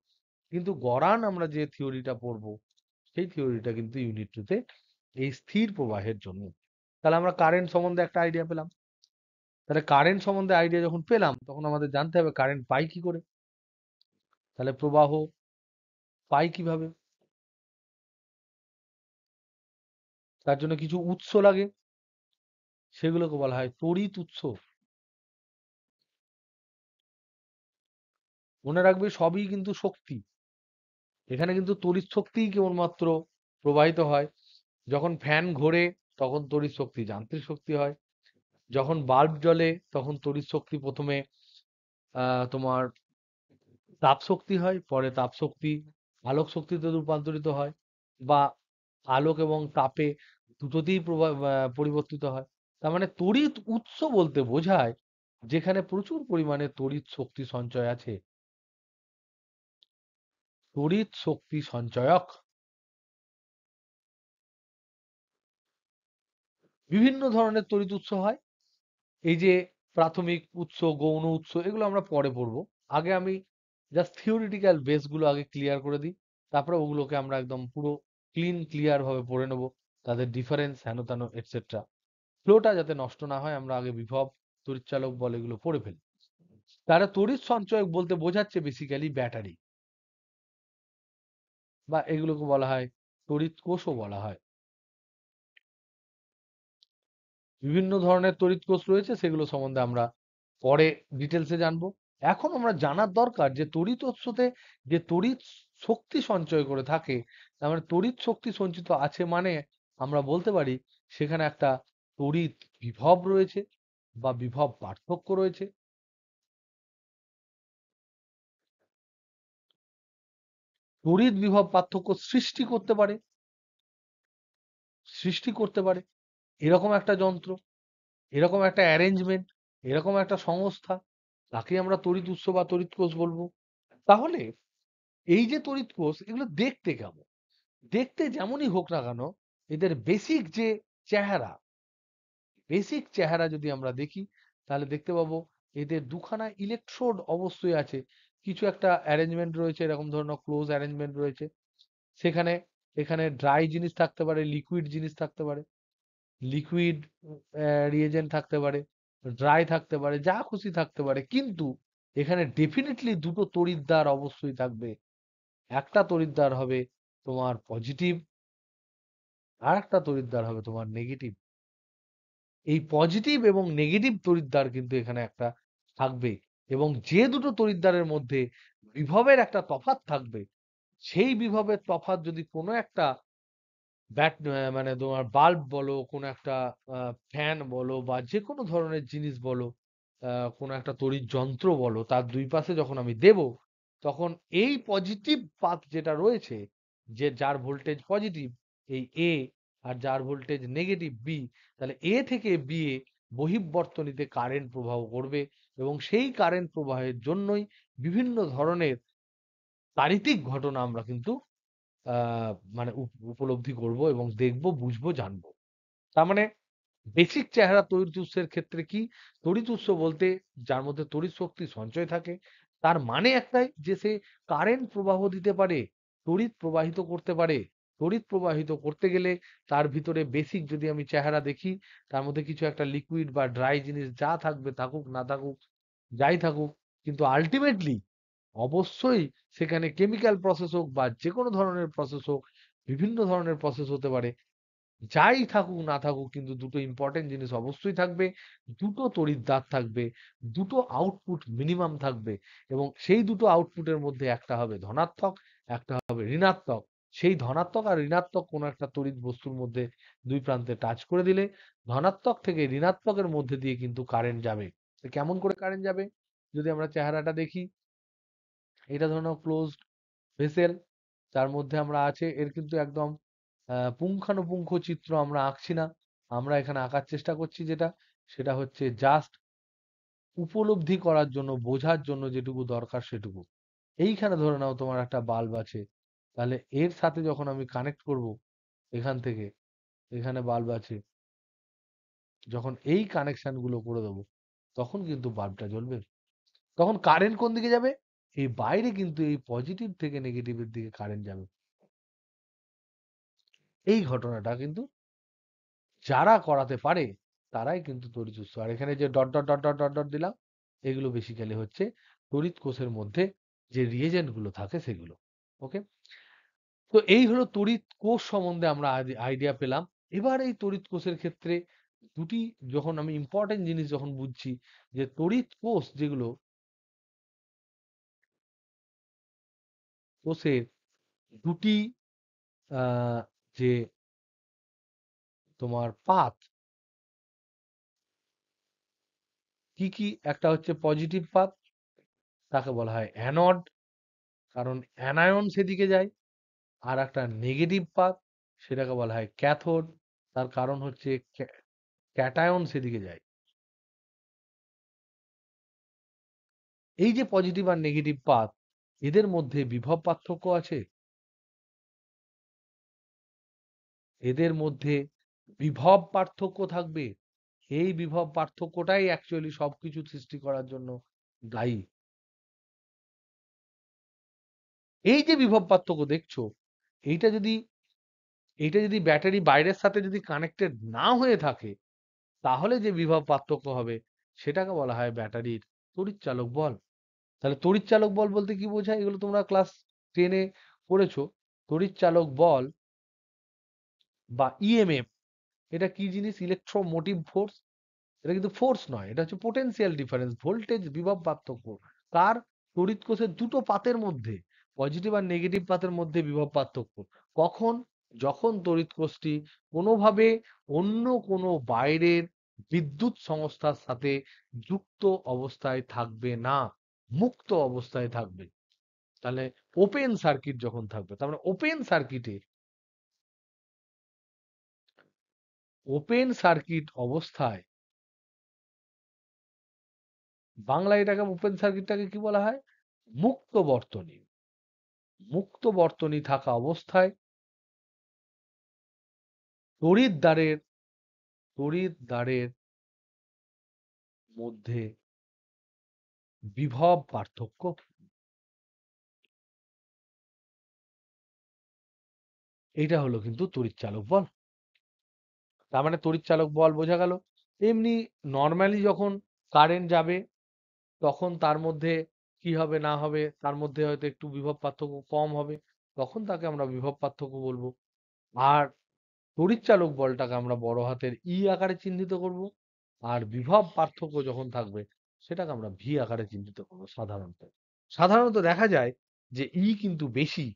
কিন্তু গড়ান আমরা যে থিওরিটা পড়বো, সেই থিওরিটা কিন্তু ইউনিট 2 তে এই স্থির প্রবাহের জন্য। তাহলে আমরা কারেন্ট সম্বন্ধে একটা আইডিয়া পেলাম। তাহলে কারেন্ট সম্বন্ধে আইডিয়া যখন পেলাম, তখন আমাদের জানতে হবে কারেন্ট পাই কি করে। তাহলে প্রবাহ পাই কিভাবে? তার জন্য কিছু উৎস লাগে, সেগুলোকে বলা হয় তড়িৎ উৎস। মনে রাখবে সবই কিন্তু শক্তি, এখানে কিন্তু তড়িৎ শক্তিই কেবলমাত্র প্রবাহিত হয়। যখন ফ্যান ঘোরে তখন তড়িৎ শক্তি যান্ত্রিক শক্তি হয়, যখন বাল্ব জ্বলে তখন তড়িৎ শক্তি প্রথমে তোমার তাপ শক্তি হয়, পরে তাপ শক্তি আলোক শক্তিতে রূপান্তরিত হয়, বা আলোক এবং তাপে দুটোতেই পরিবর্তিত হয়। তার মানে তড়িৎ উৎস বলতে বোঝায় যেখানে প্রচুর পরিমাণে তড়িৎ শক্তি সঞ্চয় আছে। তড়িৎ শক্তি সঞ্চয়ক বিভিন্ন ধরনের তড়িৎ উৎস হয়। এই যে প্রাথমিক উৎস, গৌণ উৎস, এগুলো আমরা পরে পড়বো। আগে আমি জাস্ট থিওরিটিক্যাল বেস গুলো আগে ক্লিয়ার করে দিই, তারপরে ওগুলোকে আমরা একদম পুরো ক্লিয়ার ভাবে পড়ে নেব। তাদের ডিফারেন্স হেন তেন এটসেট্রা। ফ্লোটা যাতে নষ্ট না হয় আমরা আগে বিভব, তড়িৎচালক বল এগুলো পড়ে ফেলি। তারা তড়িৎ সঞ্চয়ক বলতে বোঝাচ্ছে বেসিক্যালি ব্যাটারি, বা এগুলোকে বলা হয় তড়িৎ কোষও বলা হয়। বিভিন্ন ধরনের তড়িৎ কোষ রয়েছে, সেগুলো সম্বন্ধে আমরা পরে ডিটেলসে জানবো। এখন আমরা জানার দরকার যে তড়িৎ উৎসতে যে তড়িৎ শক্তি সঞ্চয় করে থাকে, তার মানে তড়িৎ শক্তি সঞ্চিত আছে মানে আমরা বলতে পারি সেখানে একটা তড়িৎ বিভব রয়েছে বা বিভব পার্থক্য রয়েছে। তড়িৎ বিভব পার্থক্য সৃষ্টি করতে পারে এরকম একটা যন্ত্র, এরকম একটা অ্যারেঞ্জমেন্ট, এরকম একটা সংস্থা, তাকে আমরা তড়িৎ উৎস বা তড়িৎ কোষ বলবো। তাহলে এই যে তড়িৎ কোষ, এগুলো দেখতে কেমন? দেখতে যেমনই হোক না কেন, এদের চেহারা বেসিক চেহারা যদি আমরা দেখি, তাহলে দেখতে পাবো এদের দুখানা ইলেকট্রোড অবশ্যই আছে। কিছু একটা অ্যারেঞ্জমেন্ট রয়েছে, এরকম ধরনের ক্লোজ অ্যারেঞ্জমেন্ট রয়েছে। সেখানে এখানে ড্রাই জিনিস থাকতে পারে, লিকুইড জিনিস থাকতে পারে, লিকুইড রিয়েজেন্ট থাকতে পারে, ড্রাই থাকতে পারে, যা খুশি থাকতে পারে। কিন্তু এখানে ডেফিনেটলি দুটো তড়িৎদ্বার অবশ্যই থাকবে। একটা তড়িৎদ্বার হবে তোমার পজিটিভ, আর একটা তড়িৎদ্বার হবে তোমার নেগেটিভ। এই পজিটিভ এবং নেগেটিভ তড়িৎদ্বার কিন্তু এখানে একটা থাকবে, এবং যে দুটো তড়িৎদ্বারের মধ্যে বিভবের একটা তফাৎ থাকবে, সেই বিভবের তফাৎ যদি কোনো একটা মানে তোমার বাল্ব বলো, কোনো একটা ফ্যান বলো, বা যে কোনো ধরনের জিনিস বলো, কোনো একটা তড়িৎ যন্ত্র বলো, তার দুই পাশে যখন আমি দেব, তখন এই পজিটিভ পাথ যেটা রয়েছে, যে যার ভোল্টেজ পজিটিভ এই এ, আর যার ভোল্টেজ নেগেটিভ বি, তাহলে এ থেকে বি এ বহিঃবর্তনীতে কারেন্ট প্রবাহ করবে, এবং সেই কারেন্ট প্রবাহের জন্যই বিভিন্ন ধরনের গাণিতিক ঘটনা আমরা কিন্তু মানে উপলব্ধি করব এবং দেখব, বুঝবো, জানবো। তার মানে বেসিক চেহারা তড়িৎ উৎসের ক্ষেত্রে কি? তড়িৎ উৎস বলতে যার মধ্যে তড়িৎ শক্তি সঞ্চয় থাকে, তার মানে একটাই যে সে কারেন্ট প্রবাহ দিতে পারে, তড়িৎ প্রবাহিত করতে পারে। তড়িৎ প্রবাহিত করতে গেলে তার ভিতরে বেসিক যদি আমি চেহারা দেখি, তার মধ্যে কিছু একটা লিকুইড বা ড্রাই জিনিস যা থাকবে, থাকুক না থাকুক, যাই থাকুক, কিন্তু আল্টিমেটলি অবশ্যই সেখানে কেমিক্যাল প্রসেস হোক বা যেকোনো ধরনের প্রসেস হোক, বিভিন্ন ধরনের প্রসেস হতে পারে, যাই থাকুক না থাকুক, কিন্তু দুটো ইম্পর্টেন্ট জিনিস অবশ্যই থাকবে। দুটো তড়িৎদ্বার থাকবে, দুটো আউটপুট মিনিমাম থাকবে, এবং সেই দুটো আউটপুটের মধ্যে একটা হবে ধনাত্মক, একটা হবে ঋণাত্মক। সেই ধনাত্মক আর ঋণাত্মক কোনো একটা তড়িৎ বস্তুর মধ্যে দুই প্রান্তে টাচ করে দিলে ধনাত্মক থেকে ঋণাত্মকের মধ্যে দিয়ে কিন্তু কারেন্ট যাবে। তো কেমন করে কারেন্ট যাবে? যদি আমরা চেহারাটা দেখি, এটা ধরে নাও ক্লোজড ভেসেল, তার মধ্যে আমরা আছে, এর কিন্তু একদম পুঙ্খানুপুঙ্খ চিত্র আমরা আঁকছি না। আমরা এখানে আঁকার চেষ্টা করছি যেটা, সেটা হচ্ছে জাস্ট উপলব্ধি করার জন্য, বোঝার জন্য যেটুকু দরকার সেটুকু। এইখানে ধরে নাও তোমার একটা বাল্ব আছে, তাহলে এর সাথে যখন আমি কানেক্ট করব, এখান থেকে এখানে বাল্ব আছে, যখন এই কানেকশন গুলো করে দেবো, তখন কিন্তু বাল্বটা জ্বলবে। তখন কারেন্ট কোন দিকে যাবে? এই বাইরে কিন্তু এই পজিটিভ থেকে নেগেটিভের দিকে কারেন্ট যাবে। এই ঘটনাটা কিন্তু যারা করাতে পারে তারাই কিন্তু তড়িৎ উৎস। আর এখানে যে dot dot dot dot dot dot দিলাম, এগুলো বেসিক্যালি হচ্ছে তড়িৎ কোষের মধ্যে যে রিয়েজেন্ট গুলো থাকে সেগুলো। ওকে, তো এই হলো তড়িৎ কোষ সম্বন্ধে আমরা আইডিয়া পেলাম। এবার এই তড়িৎ কোষের ক্ষেত্রে দুটি, যখন আমি ইম্পর্টেন্ট জিনিস যখন বুঝছি, যে তড়িৎ কোষ যেগুলো, কোষের দুটি আহ, যে তোমার পাথ কি কি, একটা হচ্ছে পজিটিভ পাথ, তাকে বলা হয় অ্যানড, কারণ অ্যানায়ন সেদিকে যায়। আর একটা নেগেটিভ পাথ, সেটাকে বলা হয় ক্যাথোড, তার কারণ হচ্ছে ক্যাটায়ন সেদিকে যায়। এই যে পজিটিভ আর নেগেটিভ পাথ, এদের মধ্যে বিভব পার্থক্য আছে, এদের মধ্যে বিভব পার্থক্য থাকবে। এই বিভব পার্থক্যটাই অ্যাকচুয়ালি সবকিছু সৃষ্টি করার জন্য দায়ী। এই যে বিভব পার্থক্য দেখছো, এইটা যদি এইটা যদি ব্যাটারি বাইরের সাথে যদি কানেক্টেড না হয়ে থাকে, তাহলে যে বিভব পার্থক্য হবে সেটাকে বলা হয় ব্যাটারির তড়িৎচালক বল। তাহলে তড়িৎচালক বল বলতে কি বোঝায়? এগুলো তোমরা ক্লাস 10 এ পড়েছো। তড়িৎচালক বল বা ইএমএফ, এটা কি জিনিস? Electromotive force. এটা কিন্তু ফোর্স নয়, এটা হচ্ছে পোটেনশিয়াল ডিফারেন্স, ভোল্টেজ বিভব পার্থক্য। কার? তড়িৎ কোষের দুটো পাতের মধ্যে, পজিটিভ আর নেগেটিভ পাতের মধ্যে বিভব পার্থক্য। কখন? যখন তড়িৎ কোষটি কোনোভাবে অন্য কোনো বাইরের বিদ্যুৎ সংস্থার সাথে যুক্ত অবস্থায় থাকবে না, মুক্ত অবস্থায় থাকবে। তাহলে ওপেন সার্কিট যখন থাকবে, তার মানে ওপেন সার্কিট অবস্থায়, বাংলায় এটাকে ওপেন সার্কিটটাকে কি বলা হয়? মুক্ত বর্তনী। মুক্ত বর্তনী থাকা অবস্থায় তড়িৎদ্বারের তড়িৎদ্বারের মধ্যে বিভব পার্থক্য, এইটা হলো কিন্তু তড়িৎচালক বল। তার মানে তড়িৎচালক বল বোঝা গেল। এমনি নর্মালি যখন কারেন্ট যাবে, তখন তার মধ্যে কি হবে না হবে, তার মধ্যে হয়তো একটু বিভব পার্থক্য কম হবে, তখন তাকে আমরা বিভব পার্থক্য বলবো। আর তড়িৎচালক বলটাকে আমরা বড় হাতের ই আকারে চিহ্নিত করব। আর বিভব পার্থক্য যখন থাকবে, সেটাকে আমরা ভি আকারে চিহ্নিত করবো সাধারণত। সাধারণত দেখা যায় যে ই কিন্তু বেশি,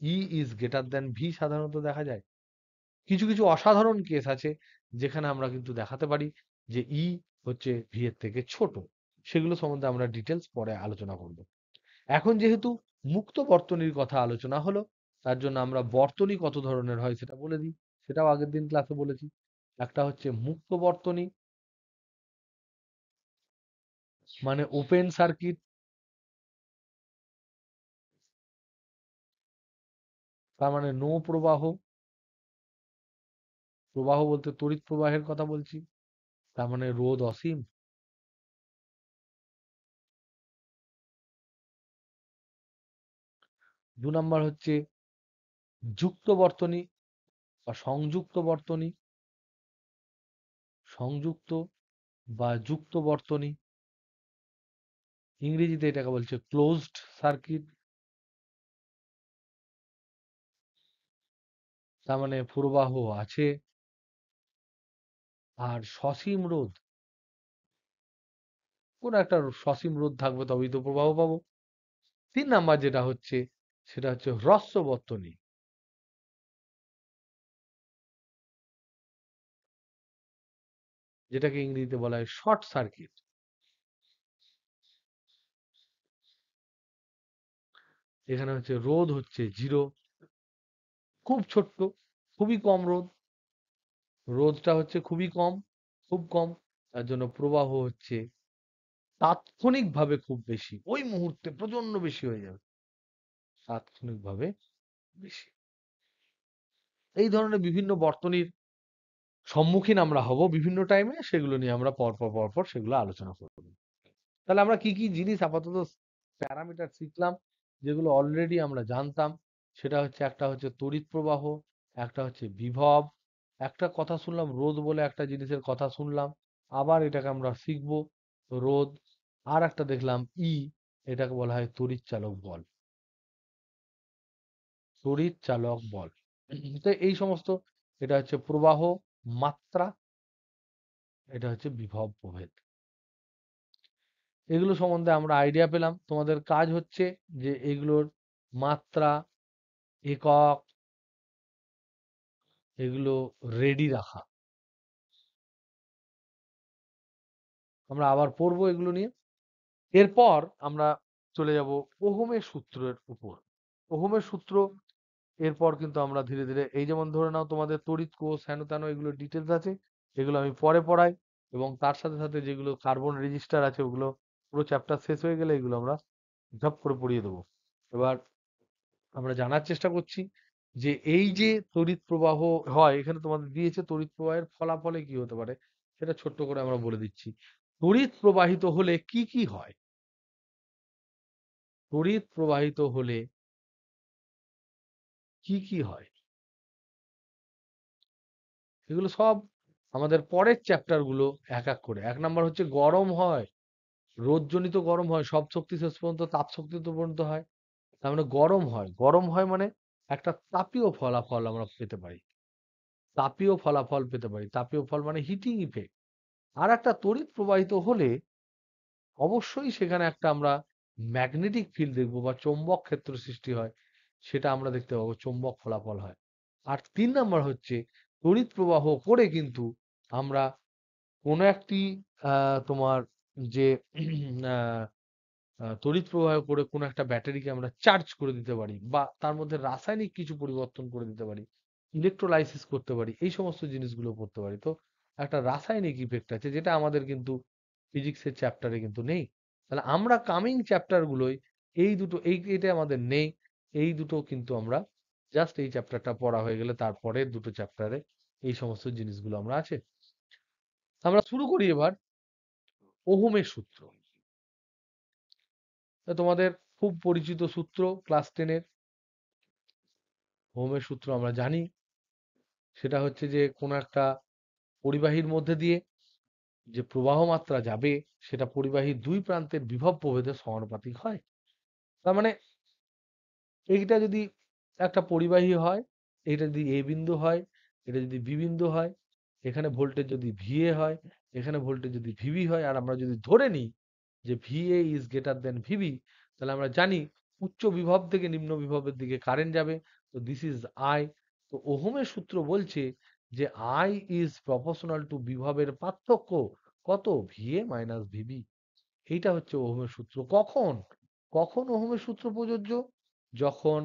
ই ইজ গ্রেটার দ্যান ভি সাধারণত দেখা যায়। কিছু কিছু অসাধারণ কেস আছে যেখানে আমরা কিন্তু দেখাতে পারি যে ই হচ্ছে ভি এর থেকে ছোট। সেগুলো সম্বন্ধে আমরা ডিটেলস পরে আলোচনা করব। এখন যেহেতু মুক্ত বর্তনীর কথা আলোচনা হলো, তার জন্য আমরা বর্তনী কত ধরনের হয় সেটা বলে দিই। সেটাও আগের দিন ক্লাসে বলেছি। একটা হচ্ছে মুক্ত বর্তনী, মানে ওপেন সার্কিট। তার মানে নো প্রবাহ। প্রবাহ বলতে তড়িৎ প্রবাহের কথা বলছি। তার মানে রোধ অসীম। 2 নাম্বার হচ্ছে যুক্ত বর্তনী বা সংযুক্ত বর্তনী। সংযুক্ত বা যুক্ত বর্তনী, ইংরেজিতে এটাকে বলছে ক্লোজড সার্কিট। তার মানে প্রবাহ আছে আর সসীম রোধ, কোন একটা সসীম রোধ থাকবে, তবেই তো প্রবাহ পাবো। 3 নাম্বার যেটা হচ্ছে, সেটা হচ্ছে হ্রস্ব বর্তনী, যেটাকে ইংরেজিতে বলা হয় শর্ট সার্কিট। এখানে হচ্ছে রোধ হচ্ছে জিরো, খুব ছোট্ট, খুবই কম রোধ। রোধটা হচ্ছে খুবই কম, খুব কম। তার জন্য প্রবাহ হচ্ছে তাৎক্ষণিকভাবে খুব বেশি, ওই মুহূর্তে প্রচন্ড বেশি হয়ে যাবে, তাৎক্ষণিকভাবে বেশি। এই ধরনের বিভিন্ন বর্তনীর সম্মুখীন আমরা হব বিভিন্ন টাইমে, সেগুলো নিয়ে আমরা পরপর পরপর সেগুলো আলোচনা করব। তাহলে আমরা কি কি জিনিস আপাতত প্যারামিটার শিখলাম, যেগুলো অলরেডি আমরা জানতাম? সেটা হচ্ছে, একটা হচ্ছে তড়িৎ প্রবাহ, একটা হচ্ছে বিভব, একটা কথা শুনলাম রোধ বলে একটা জিনিসের কথা শুনলাম, আবার এটাকে আমরা শিখব রোধ। আর একটা দেখলাম ই, এটাকে বলা হয় তড়িৎ চালক বল। তড়িৎ চালক বল। তো এই সমস্ত, এটা হচ্ছে প্রবাহ, মাত্রা, এটা হচ্ছে বিভব প্রভেদ। এগুলো সম্বন্ধে আমরা আইডিয়া পেলাম। তোমাদের কাজ হচ্ছে যে এগুলোর মাত্রা, একক, এগুলো রেডি রাখা। আমরা আবার পড়বো এগুলো নিয়ে। এরপর আমরা চলে যাব ওহমের সূত্রের উপর। ওহমের সূত্র, এরপর কিন্তু আমরা ধীরে ধীরে, এই যেমন ধরে নাও তোমাদের তড়িৎ কোষ হেন তেন, এগুলো ডিটেলস আছে, এগুলো আমি পরে পড়াই। এবং তার সাথে সাথে যেগুলো কার্বন রেজিস্টার আছে, ওগুলো পুরো চ্যাপ্টার শেষ হয়ে গেলে এগুলো আমরা ঝপ করে পড়িয়ে দেবো। এবার আমরা জানার চেষ্টা করছি যে এই যে তড়িৎ প্রবাহ হয়, এখানে তোমাদের দিয়েছে তড়িৎ প্রবাহের ফলাফলে কি হতে পারে, সেটা ছোট্ট করে আমরা বলে দিচ্ছি। তড়িৎ প্রবাহিত হলে কি কি হয়? তড়িৎ প্রবাহিত হলে কি কি হয়? এগুলো সব আমাদের পরের চ্যাপ্টার গুলো এক এক করে। ১ নাম্বার হচ্ছে গরম হয়, রোদজনিত গরম হয়, সব শক্তি শেষ পর্যন্ত তাপ শক্তিতে পরিণত হয়। তার মানে গরম হয়, গরম হয় মানে একটা তাপীয় ফলাফল আমরা পেতে পারি, তাপীয় ফলাফল পেতে পারি, তাপীয় ফল মানে হিটিং ইফেক্ট। আর একটা তড়িৎ প্রবাহিত হলে অবশ্যই সেখানে একটা আমরা ম্যাগনেটিক ফিল্ড দেখবো বা চৌম্বক ক্ষেত্র সৃষ্টি হয়, সেটা আমরা দেখতে পাবো, চৌম্বক ফলাফল হয়। আর ৩ নাম্বার হচ্ছে তড়িৎ প্রবাহ করে কিন্তু আমরা কোনো একটি তোমার যে আহ, তড়িৎ প্রবাহ করে কোনো একটা ব্যাটারিকে আমরা চার্জ করে দিতে পারি বা তার মধ্যে রাসায়নিক কিছু পরিবর্তন করে দিতে পারি, ইলেকট্রোলাইসিস করতে পারি, এই সমস্ত জিনিসগুলো করতে পারি। তো একটা রাসায়নিক ইফেক্ট আছে যেটা আমাদের কিন্তু ফিজিক্সের চ্যাপ্টারে কিন্তু নেই। তাহলে আমরা কামিং চ্যাপ্টার গুলোই এই দুটো, এইটা আমাদের নেই, এই দুটো কিন্তু আমরা জাস্ট এই চ্যাপ্টারটা পড়া হয়ে গেলে তারপরে দুটো চ্যাপ্টারে এই সমস্ত জিনিসগুলো আমরা আছে। আমরা শুরু করি এবার ওহমের সূত্র। তা তোমাদের খুব পরিচিত সূত্র ক্লাস 10-এর, ওহমের সূত্র আমরা জানি। সেটা হচ্ছে যে কোনো একটা পরিবাহীর মধ্যে দিয়ে যে প্রবাহ মাত্রা যাবে সেটা পরিবাহীর দুই প্রান্তের বিভব প্রভেদে সমানুপাতিক হয়। তার মানে এইটা যদি একটা পরিবাহী হয়, এটা যদি এ বিন্দু হয়, এটা যদি বি বিন্দু হয়, এখানে ভোল্টেজ যদি ভিএ হয়, এখানে ভোল্টেজ যদি ভিবি হয়, আর আমরা যদি ধরে নিই যে VA is greater than VB, তাহলে আমরা জানি উচ্চ বিভব থেকে নিম্ন বিভবের দিকে কারেন্ট যাবে। তো দিস ইজ আই। তো ওহমের সূত্র বলছে যে আই ইজ প্রপোর্শনাল টু বিভবের পার্থক্য কত, ভিএ মাইনাস ভিবি। এইটা হচ্ছে ওহমের সূত্র। কখন কখন ওহমের সূত্র প্রযোজ্য? যখন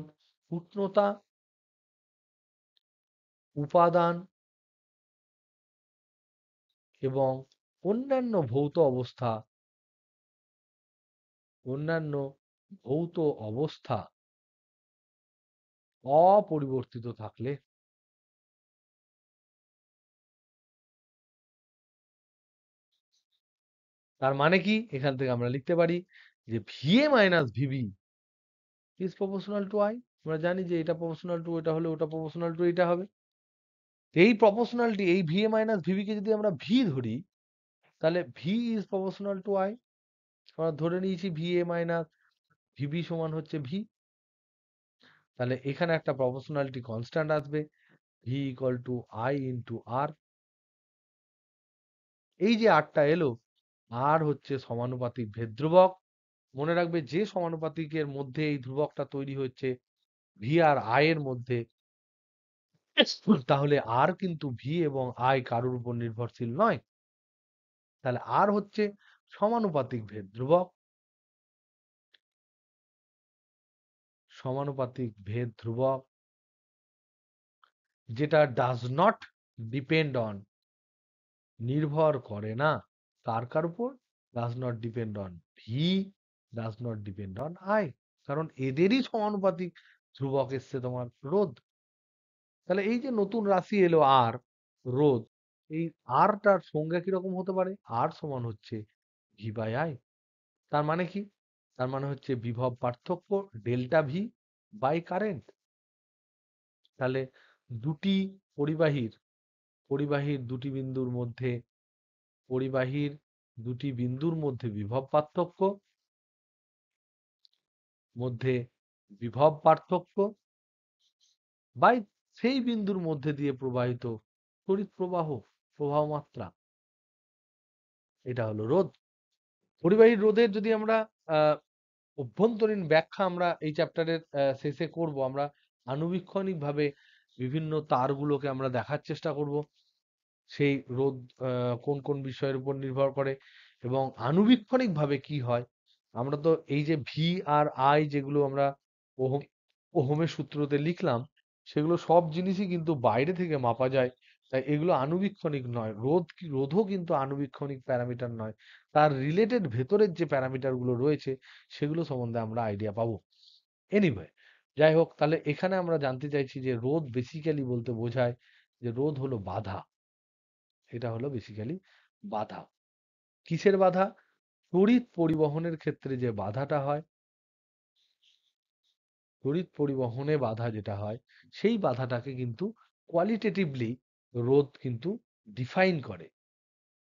উষ্ণতা, উপাদান এবং অন্যান্য ভৌত অবস্থা, অন্যান্য ভৌত অবস্থা অপরিবর্তিত থাকলে। তার মানে কি, এখান থেকে আমরা লিখতে পারি যে VA minus VB is proportional to I. আমরা জানি যে এটা প্রপোর্শনাল টু এটা হলে ওটা প্রপোর্শনাল টু এটা হবে। এই প্রপোর্শনালটি, এই ভিএ মাইনাস ভিবি কে যদি আমরা ভি ধরি, তাহলে V is proportional to I. আমরা ধরে নিয়েছি ভিএ মাইনাস ভিবি সমান হচ্ছে ভি। তাহলে এখানে একটা প্রপোর্শনালিটি কনস্ট্যান্ট আসবে, V equal to I into R. এই যে আরটা এলো, আর হচ্ছে সমানুপাতিক ভেদ ধ্রুবক। মনে রাখবে যে সমানুপাতিকের মধ্যে এই ধ্রুবকটা তৈরি হচ্ছে ভি আর আই এর মধ্যে, তাহলে আর কিন্তু ভি এবং আই কারোর উপর নির্ভরশীল নয়। তাহলে আর হচ্ছে সমানুপাতিক ভেদ ধ্রুবক, সমানুপাতিক ভেদ ধ্রুবক, যেটা ডাজ নট ডিপেন্ড অন, নির্ভর করে না কার উপর, does not depend on V, does not depend on I, কারণ এদেরই সমানুপাতিক ধ্রুবক এসছে তোমার রোধ। তাহলে এই যে নতুন রাশি এলো আর, রোধ, এই আরটার সংজ্ঞা কিরকম হতে পারে, আর সমান হচ্ছে ভি বাই আই। তার মানে কি, তার মানে হচ্ছে বিভব পার্থক্য ডেল্টা ভি বাই কারেন্ট। তাহলে দুটি পরিবাহীর, পরিবাহীর দুটি বিন্দুর মধ্যে, পরিবাহীর দুটি বিন্দুর মধ্যে বিভব পার্থক্য, মধ্যে বিভব পার্থক্য বাই সেই বিন্দুর মধ্যে দিয়ে প্রবাহিত তড়িৎ প্রবাহ, প্রবাহ মাত্রা, এটা হলো রোধ। পরিবাহীর রোধের যদি আমরা আহ অভ্যন্তরীণ ব্যাখ্যা আমরা এই চ্যাপ্টারের শেষে করব, আমরা আণুবীক্ষণিকভাবে বিভিন্ন তারগুলোকে আমরা দেখার চেষ্টা করব সেই রোধ কোন কোন বিষয়ের উপর নির্ভর করে এবং আণুবীক্ষণিকভাবে কি হয়। আমরা তো এই যে ভি আর আই যেগুলো আমরা ওহম ওহমের সূত্রতে লিখলাম, সেগুলো সব জিনিসই কিন্তু বাইরে থেকে মাপা যায়। তাই এগুলো আণুবীক্ষণিক নয়, রোধও কিন্তু আণুবীক্ষণিক প্যারামিটার নয়, তার রিলেটেড ভেতরের যে প্যারামিটার গুলো রয়েছে সেগুলো সম্বন্ধে আমরা আইডিয়া পাবো। এনিওয়ে, যাই হোক, তাহলে এখানে আমরা জানতে চাইছি যে রোধ বেসিক্যালি বলতে বোঝায় যে রোধ হলো বাধা। এটা হলো বেসিক্যালি বাধা। কিসের বাধা? তড়িৎ পরিবহনের ক্ষেত্রে যে বাধাটা হয়, তড়িৎ পরিবহনে বাধা যেটা হয়, সেই বাধাটাকে কিন্তু কোয়ালিটেটিভলি রোধ কিন্তু ডিফাইন করে।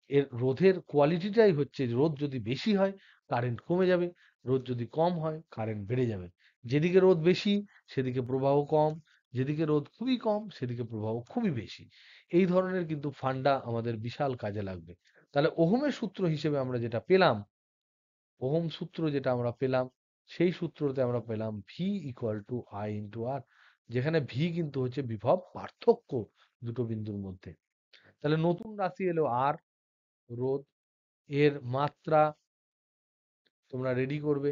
এর রোধের কোয়ালিটিটাই হচ্ছে রোধ যদি বেশি হয় কারেন্ট কমে যাবে, রোধ যদি কম হয় কারেন্ট বেড়ে যাবে। যেদিকে রোধ বেশি সেদিকে প্রবাহ কম, যেদিকে রোধ খুবই কম সেদিকে প্রবাহ খুবই বেশি। এই ধরনের কিন্তু ফান্ডা আমাদের বিশাল কাজে লাগবে। তাহলে ওহমের সূত্র হিসেবে আমরা যেটা পেলাম, ওহম সূত্র যেটা আমরা পেলাম, সেই সূত্রতে আমরা পেলাম V equal to I into R, যেখানে ভি কিন্তু হচ্ছে বিভব পার্থক্য দুটো বিন্দুর মধ্যে। তাহলে নতুন রাশি এলো আর, রোধ, এর মাত্রা তোমরা রেডি করবে।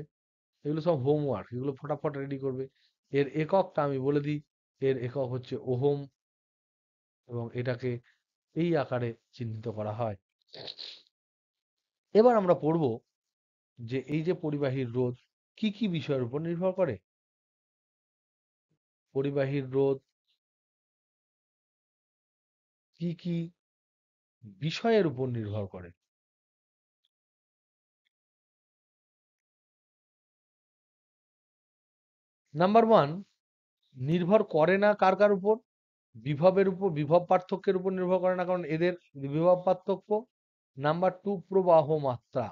এগুলো সব হোমওয়ার্ক, এগুলো ফটাফট রেডি করবে। এর এককটা আমি বলে দিই, এর একক হচ্ছে ওহম, এবং এটাকে এই আকারে চিহ্নিত করা হয়। এবার আমরা পড়ব যে এই যে পরিবাহীর রোধ কি কি বিষয়ের উপর নির্ভর করে। পরিবাহীর রোধ কি কি বিষয়ের উপর নির্ভর করে। নাম্বার ওয়ান, নির্ভর করে না কার কার উপর? বিভবের উপর, বিভব পার্থক্যের উপর নির্ভর করে না, কারণ এদের বিভব পার্থক্য। নাম্বার টু, প্রবাহ মাত্রা,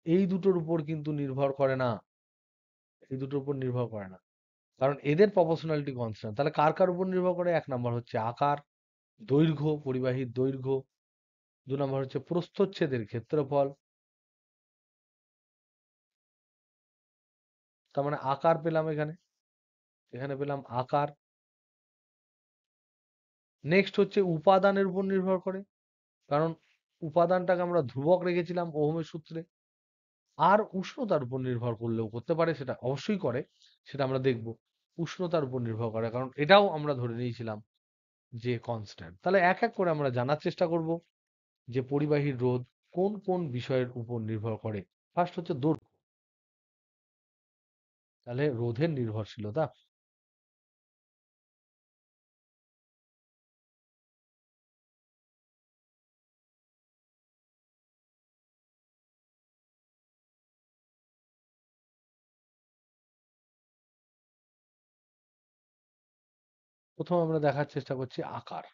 এই দুটোর উপর কিন্তু নির্ভর করে না, এই দুটোর উপর নির্ভর করে না, কারণ এদের প্রপোর্শনালিটি কনস্ট্যান্ট। তাহলে কার কার উপর নির্ভর করে? এক নাম্বার হচ্ছে আকার, দৈর্ঘ্য, পরিবাহীর দৈর্ঘ্য। দু নাম্বার হচ্ছে প্রস্থচ্ছেদের ক্ষেত্রফল। তার মানে আকার পেলাম এখানে, এখানে পেলাম আকার। নেক্সট হচ্ছে উপাদানের উপর নির্ভর করে, কারণ উপাদানটাকে আমরা ধ্রুবক রেখেছিলাম ওহমের সূত্রে। আর উষ্ণতার উপর নির্ভর করলেও করতে পারে, সেটা অবশ্যই করে, সেটা আমরা দেখব। উষ্ণতার উপর নির্ভর করে, কারণ এটাও আমরা ধরে নিয়েছিলাম যে কনস্ট্যান্ট। তাহলে এক এক করে আমরা জানার চেষ্টা করব যে পরিবাহীর রোধ কোন কোন বিষয়ের উপর নির্ভর করে। ফার্স্ট হচ্ছে দৈর্ঘ্য, তাহলে রোধের নির্ভরশীলতা। প্রথম আমরা দেখার চেষ্টা করছি আকার।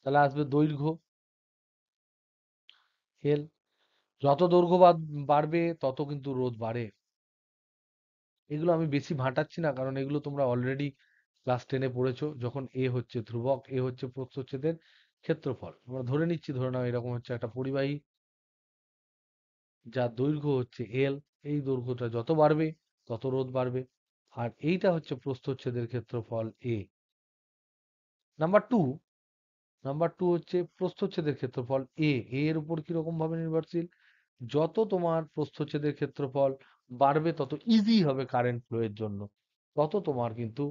তাহলে আসবে দৈর্ঘ্য, এল। যত দৈর্ঘ্য বাড়বে তত কিন্তু রোধ বাড়ে। এগুলো আমি বেশি ভাটাচ্ছি না, কারণ এগুলো তোমরা অলরেডি ক্লাস 10-এ পড়েছো। যখন এ হচ্ছে ধ্রুবক, এ হচ্ছে প্রস্থচ্ছেদের ক্ষেত্রফল, আমরা ধরে নিচ্ছি, ধরে নাও এরকম হচ্ছে একটা পরিবাহী যার দৈর্ঘ্য হচ্ছে এল। এই দৈর্ঘ্যটা যত বাড়বে তত রোধ বাড়বে। আর এইটা হচ্ছে প্রস্থচ্ছেদের ক্ষেত্রফল এ। নাম্বার টু, নাম্বার টু হচ্ছে প্রস্থচ্ছেদের ক্ষেত্রফল এ। এর উপর কিরকম ভাবে নির্ভরশীল? যত তোমার প্রস্থচ্ছেদের ক্ষেত্রফল বাড়বে তত ইজি হবে কারেন্ট ফ্লো এর জন্য, তত তোমার কিন্তু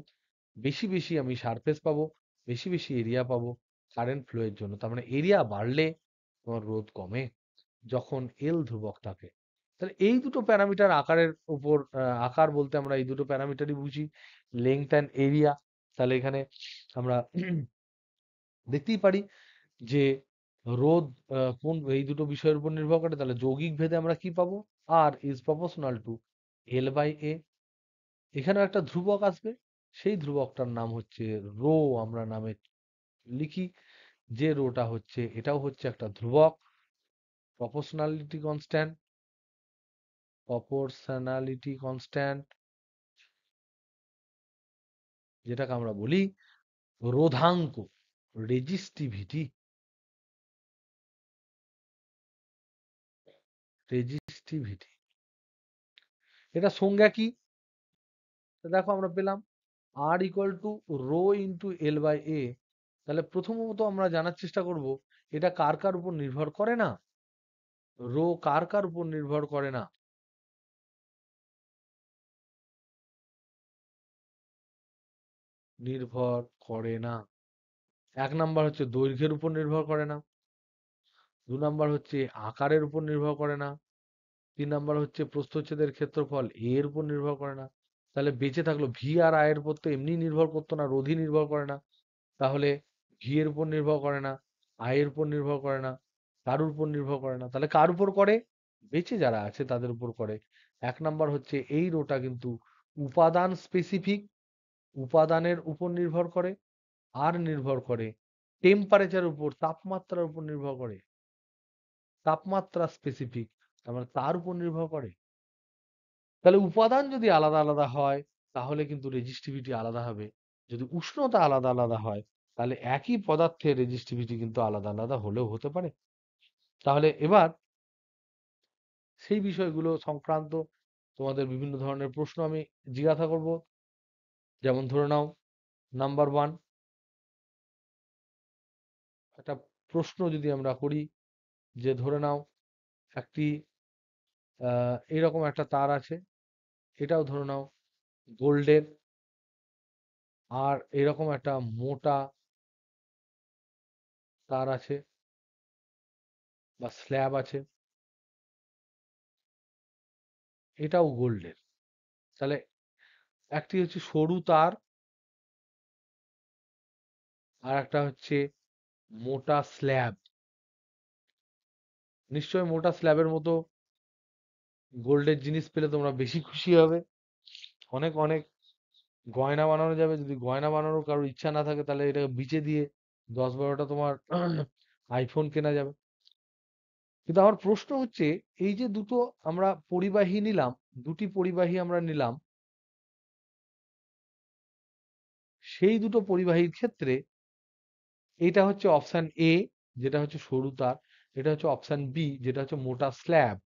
বেশি বেশি আমি সারফেস পাবো, বেশি বেশি এরিয়া পাবো কারেন্ট ফ্লো এর জন্য। তার মানে এরিয়া বাড়লে তোমার রোধ কমে যখন এল ধ্রুবক থাকে। তাহলে এই দুটো প্যারামিটার আকারের উপর, আকার বলতে আমরা এই দুটো প্যারামিটারই বুঝি, লেংথ অ্যান্ড এরিয়া। তাহলে এখানে আমরা দেখতেই পারি যে রোধ কোন এই দুটো বিষয়ের উপর নির্ভর করে। তাহলে যৌগিক ভেদে আমরা কি পাবো? R is proportional to L by A. এখানেও একটা ধ্রুবক আসবে, সেই ধ্রুবকটার নাম হচ্ছে রো, আমরা নামে লিখি। যে রোটা হচ্ছে, এটাও হচ্ছে একটা ধ্রুবক, প্রপোর্শনালিটি কনস্ট্যান্ট, প্রপোর্শনালিটি কনস্ট্যান্ট, যেটাকে আমরা বলি রোধাঙ্ক, রেজিস্টিভিটি, রেজিস্টিভিটি। এটা সংজ্ঞা কি? তো দেখো আমরা পেলাম R equal to rho into L by A. তাহলে প্রথমত আমরা জানার চেষ্টা করব এটা কার কার উপর নির্ভর করে না, রো কার কার উপর নির্ভর করে না। নির্ভর করে না। এক নাম্বার হচ্ছে দৈর্ঘ্যের উপর নির্ভর করে না। দু নাম্বার হচ্ছে আকারের উপর নির্ভর করে না। তিন নাম্বার হচ্ছে প্রস্থচ্ছেদের ক্ষেত্রফল এর উপর নির্ভর করে না। তাহলে বেঁচে থাকলো ভি আর আয়ের উপর, তো এমনি নির্ভর করতো না, রোধই নির্ভর করে না। তাহলে ভি এর উপর নির্ভর করে না, আয়ের উপর নির্ভর করে না, কারুর উপর নির্ভর করে না। তাহলে কার উপর করে? বেঁচে যারা আছে তাদের উপর করে। এক নাম্বার হচ্ছে এই রোটা কিন্তু উপাদান স্পেসিফিক, উপাদানের উপর নির্ভর করে, আর নির্ভর করে টেম্পারেচারের উপর, তাপমাত্রার উপর নির্ভর করে। তাপমাত্রা স্পেসিফিক, তার মানে তার উপর নির্ভর করে। তাহলে উপাদান যদি আলাদা আলাদা হয় তাহলে কিন্তু রেজিস্টিভিটি আলাদা হবে। যদি উষ্ণতা আলাদা আলাদা হয় তাহলে একই পদার্থের রেজিস্টিভিটি কিন্তু আলাদা আলাদা হলেও হতে পারে। তাহলে এবার সেই বিষয়গুলো সংক্রান্ত তোমাদের বিভিন্ন ধরনের প্রশ্ন আমি জিজ্ঞাসা করব। যেমন ধরে নাও, নাম্বার ওয়ান, একটা প্রশ্ন যদি আমরা করি যে ধরে নাও একটি এরকম একটা তার আছে, এটাও ধরে নাও গোল্ডের, আর এরকম একটা মোটা তার আছে বা স্ল্যাব আছে, এটাও গোল্ডের। তাহলে একটি হচ্ছে সরু তার, আর একটা হচ্ছে মোটা স্ল্যাব। নিশ্চয়ই মোটা স্ল্যাবের মতো গোল্ডের জিনিস পেলে তোমরা বেশি খুশি হবে। অনেক অনেক গয়না বানানো যাবে। যদি গয়না বানানোর কারোর ইচ্ছা না থাকে তাহলে এটাকে বিচে দিয়ে 10-12টা তোমার আইফোন কেনা যাবে। কিন্তু আমার প্রশ্ন হচ্ছে, এই যে দুটো আমরা পরিবাহী নিলাম, দুটি পরিবাহী আমরা নিলাম, সেই দুটো পরিবাহীর ক্ষেত্রে এটা হচ্ছে অপশন এ, যেটা হচ্ছে সরু তার, এটা হচ্ছে অপশন বি, যেটা হচ্ছে মোটা স্ল্যাব।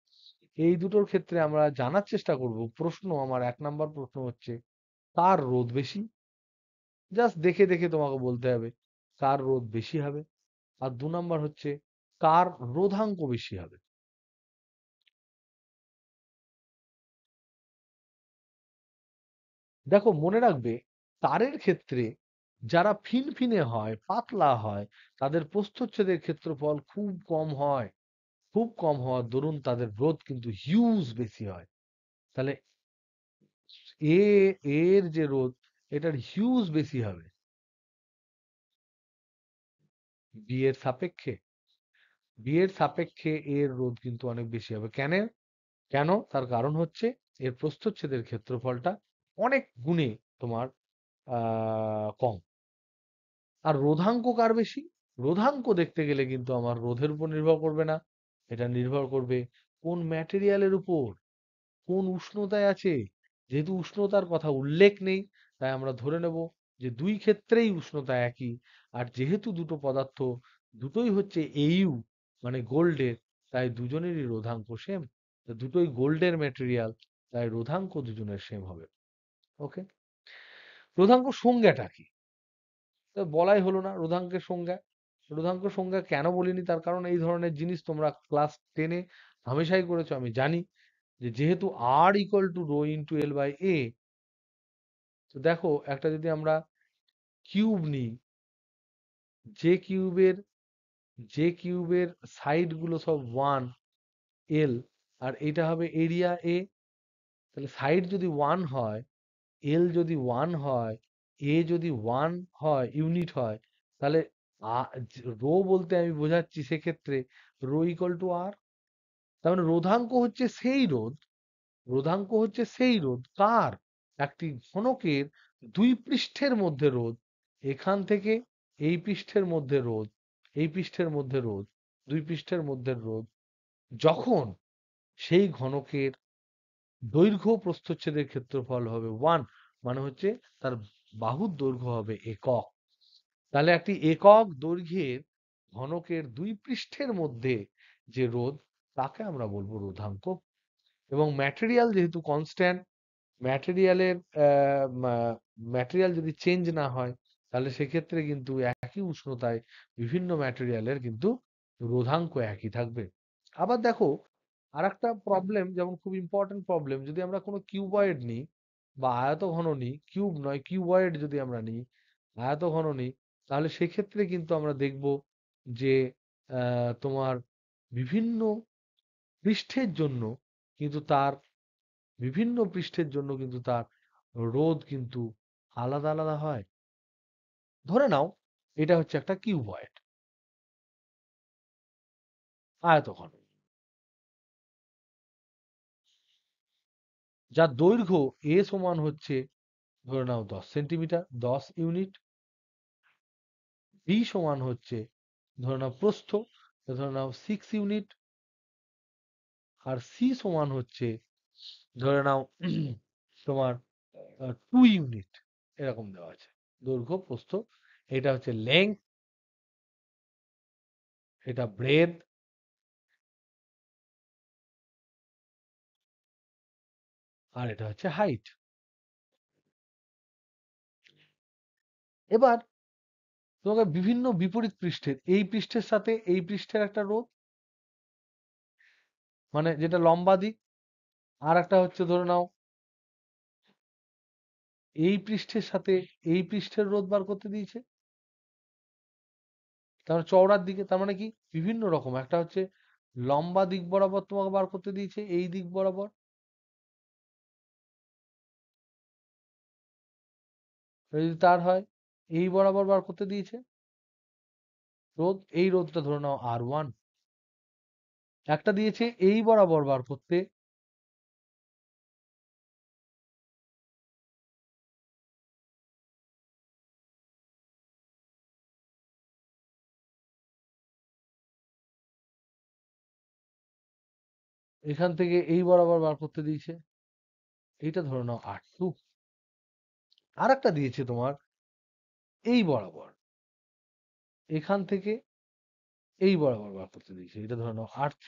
এই দুটোর ক্ষেত্রে আমরা জানার চেষ্টা করব। প্রশ্ন আমার 1 নাম্বার প্রশ্ন হচ্ছে, কার রোধ বেশি? জাস্ট দেখে দেখে তোমাকে বলতে হবে কার রোধ বেশি হবে। আর 2 নাম্বার হচ্ছে কার রোধাঙ্ক বেশি হবে। দেখো, মনে রাখবে, তারের ক্ষেত্রে যারা ফিনফিনে হয়, পাতলা হয়, তাদের প্রস্থচ্ছেদের ক্ষেত্রফল খুব কম হয়। খুব কম হওয়ার দরুন তাদের রোধ কিন্তু হিউজ বেশি হয়। তাহলে এ এর যে রোধ, এটার হিউজ বেশি হবে বি এর সাপেক্ষে। বি এর সাপেক্ষে এর রোধ কিন্তু অনেক বেশি হবে। কেন? কেন? তার কারণ হচ্ছে এর প্রস্থচ্ছেদের ক্ষেত্রফলটা অনেক গুণে তোমার কম। আর রোধাঙ্ক কার বেশি? রোধাঙ্ক দেখতে গেলে কিন্তু আমার রোধের উপর নির্ভর করবে না, এটা নির্ভর করবে কোন ম্যাটেরিয়ালের উপর, কোন উষ্ণতায় আছে। যেহেতু উষ্ণতার কথা উল্লেখ নেই, তাই আমরা ধরে নেব যে দুই ক্ষেত্রেই উষ্ণতা একই। আর যেহেতু দুটো পদার্থ দুটোই হচ্ছে এইউ মানে গোল্ডের, তাই দুজনেরই রোধাঙ্ক সেম। দুটোই গোল্ডের ম্যাটেরিয়াল, তাই রোধাঙ্ক দুজনের সেম হবে। ওকে, রোধাঙ্ক সংজ্ঞাটা কি? তো বলাই হলো না রোধাঙ্কের সংজ্ঞা। রোধাঙ্ক সংজ্ঞা কেন বলিনি, তার কারণ এই ধরনের জিনিস তোমরা ক্লাস 10-এ হামেশাই করেছো, আমি জানি। যে যেহেতু R equal to rho into L by A, তো দেখো একটা যদি আমরা কিউব নিই, যে কিউবের যে কিউবের সাইড গুলো সব 1 এল, আর এটা হবে এরিয়া এ। তাহলে সাইড যদি 1 হয়, এল যদি 1 হয়, এ যদি 1 হয়, ইউনিট হয়, তাহলে রো বলতে আমি বোঝাচ্ছি সেক্ষেত্রে রো ইকুয়াল টু আর। তার মানে রোধাঙ্ক হচ্ছে সেই রোধ, রোধাঙ্ক হচ্ছে সেই রোধ কার? একটি ঘনকের দুই পৃষ্ঠের মধ্যে রোধ। এখান থেকে এই পৃষ্ঠের মধ্যে রোধ, এই পৃষ্ঠের মধ্যে রোধ, দুই পৃষ্ঠের মধ্যে রোধ, যখন সেই ঘনকের দৈর্ঘ্য প্রস্থচ্ছেদের ক্ষেত্রফল হবে 1, মানে হচ্ছে তার বাহুর দৈর্ঘ্য হবে একক। তাহলে একটি একক দৈর্ঘ্যের ঘনকের দুই পৃষ্ঠের মধ্যে যে রোধ, তাকে আমরা বলবো রোধাঙ্ক। এবং ম্যাটেরিয়াল যেহেতু কনস্ট্যান্ট, ম্যাটেরিয়ালের ম্যাটেরিয়াল যদি চেঞ্জ না হয়, তাহলে সেক্ষেত্রে কিন্তু একই উষ্ণতায় বিভিন্ন ম্যাটেরিয়ালের কিন্তু রোধাঙ্ক একই থাকবে। আবার দেখো, আর একটা প্রবলেম, যেমন খুব ইম্পর্টেন্ট প্রবলেম, যদি আমরা কোনো কিউবয়েড নিই বা আয়তঘন নিই, কিউব নয় কিউবয়েড যদি আমরা নিই, আয়তঘন নিই, তাহলে সেক্ষেত্রে কিন্তু আমরা দেখব যে তোমার বিভিন্ন পৃষ্ঠের জন্য কিন্তু তার বিভিন্ন পৃষ্ঠের জন্য কিন্তু তার রোধ কিন্তু আলাদা আলাদা হয়। ধরে নাও এটা হচ্ছে একটা কিউবয়েড, আয়তঘন, যার দৈর্ঘ্য এ সমান হচ্ছে ধরে নাও 10 সেন্টিমিটার, 10 ইউনিট। ভি সমান হচ্ছে ধরে নাও প্রস্থ, ধরে নাও 6 ইউনিট। আর সি সমান হচ্ছে ধরে নাও তোমার 2 ইউনিট। এরকম দেওয়া আছে দৈর্ঘ্য প্রস্থ। এটা হচ্ছে লেংথ, এটা ব্রেথ, আর এটা হচ্ছে হাইট। এবার তোমাকে বিভিন্ন বিপরীত পৃষ্ঠের, এই পৃষ্ঠের সাথে এই পৃষ্ঠের একটা রোধ, মানে যেটা লম্বা দিক, আর একটা হচ্ছে ধরে নাও এই পৃষ্ঠের সাথে এই পৃষ্ঠের রোধ বার করতে দিয়েছে, তার মানে চওড়ার দিকে। তার মানে কি বিভিন্ন রকম, একটা হচ্ছে লম্বা দিক বরাবর তোমাকে বার করতে দিয়েছে, এই দিক বরাবর। এটা যদি তার হয়, এই বরাবর বার করতে দিয়েছে রোধ, এই রোধটা ধরে নাও R1। একটা দিয়েছে এই বরাবর বার করতে, এখান থেকে এই বরাবর বার করতে দিয়েছে, এইটা ধরে নাও R2। আর একটা দিয়েছে তোমার এই বরাবর, এখান থেকে এই বরাবর বার করতে দিয়েছে, এটা ধরে নাও R3।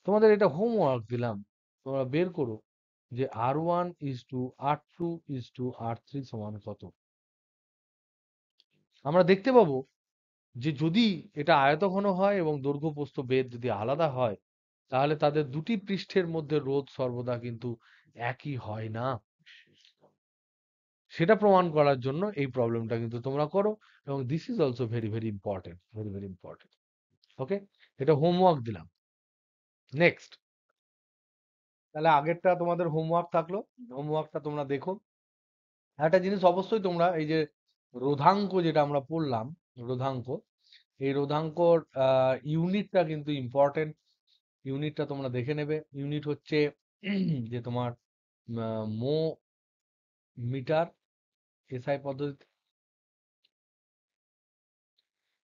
তোমাদের এটা হোমওয়ার্ক দিলাম, তোমরা বের করো যে R1:R2:R3 সমান কত। আমরা দেখতে পাবো যে যদি এটা আয়তঘন হয় এবং দৈর্ঘ্য প্রস্থ বেধ যদি আলাদা হয়, তাহলে তাদের দুটি পৃষ্ঠের মধ্যে রোধ সর্বদা কিন্তু একই হয় না। সেটা প্রমাণ করার জন্য এই প্রবলেমটা কিন্তু তোমরা করো, এবং this is also very very important, very very important. Okay, এটা হোমওয়ার্ক দিলাম। নেক্সট, তাহলে আগেরটা তোমাদের হোমওয়ার্ক থাকলো, হোমওয়ার্কটা তোমরা দেখো। একটা জিনিস অবশ্যই তোমরা এই যে রোধাঙ্ক যেটা আমরা পড়লাম, রোধাঙ্ক, এই রোধাঙ্কর ইউনিটটা কিন্তু ইম্পর্টেন্ট। ইউনিটটা তোমরা দেখে নেবে। ইউনিট হচ্ছে যে তোমার মো মিটার এসআই পদ্ধতি।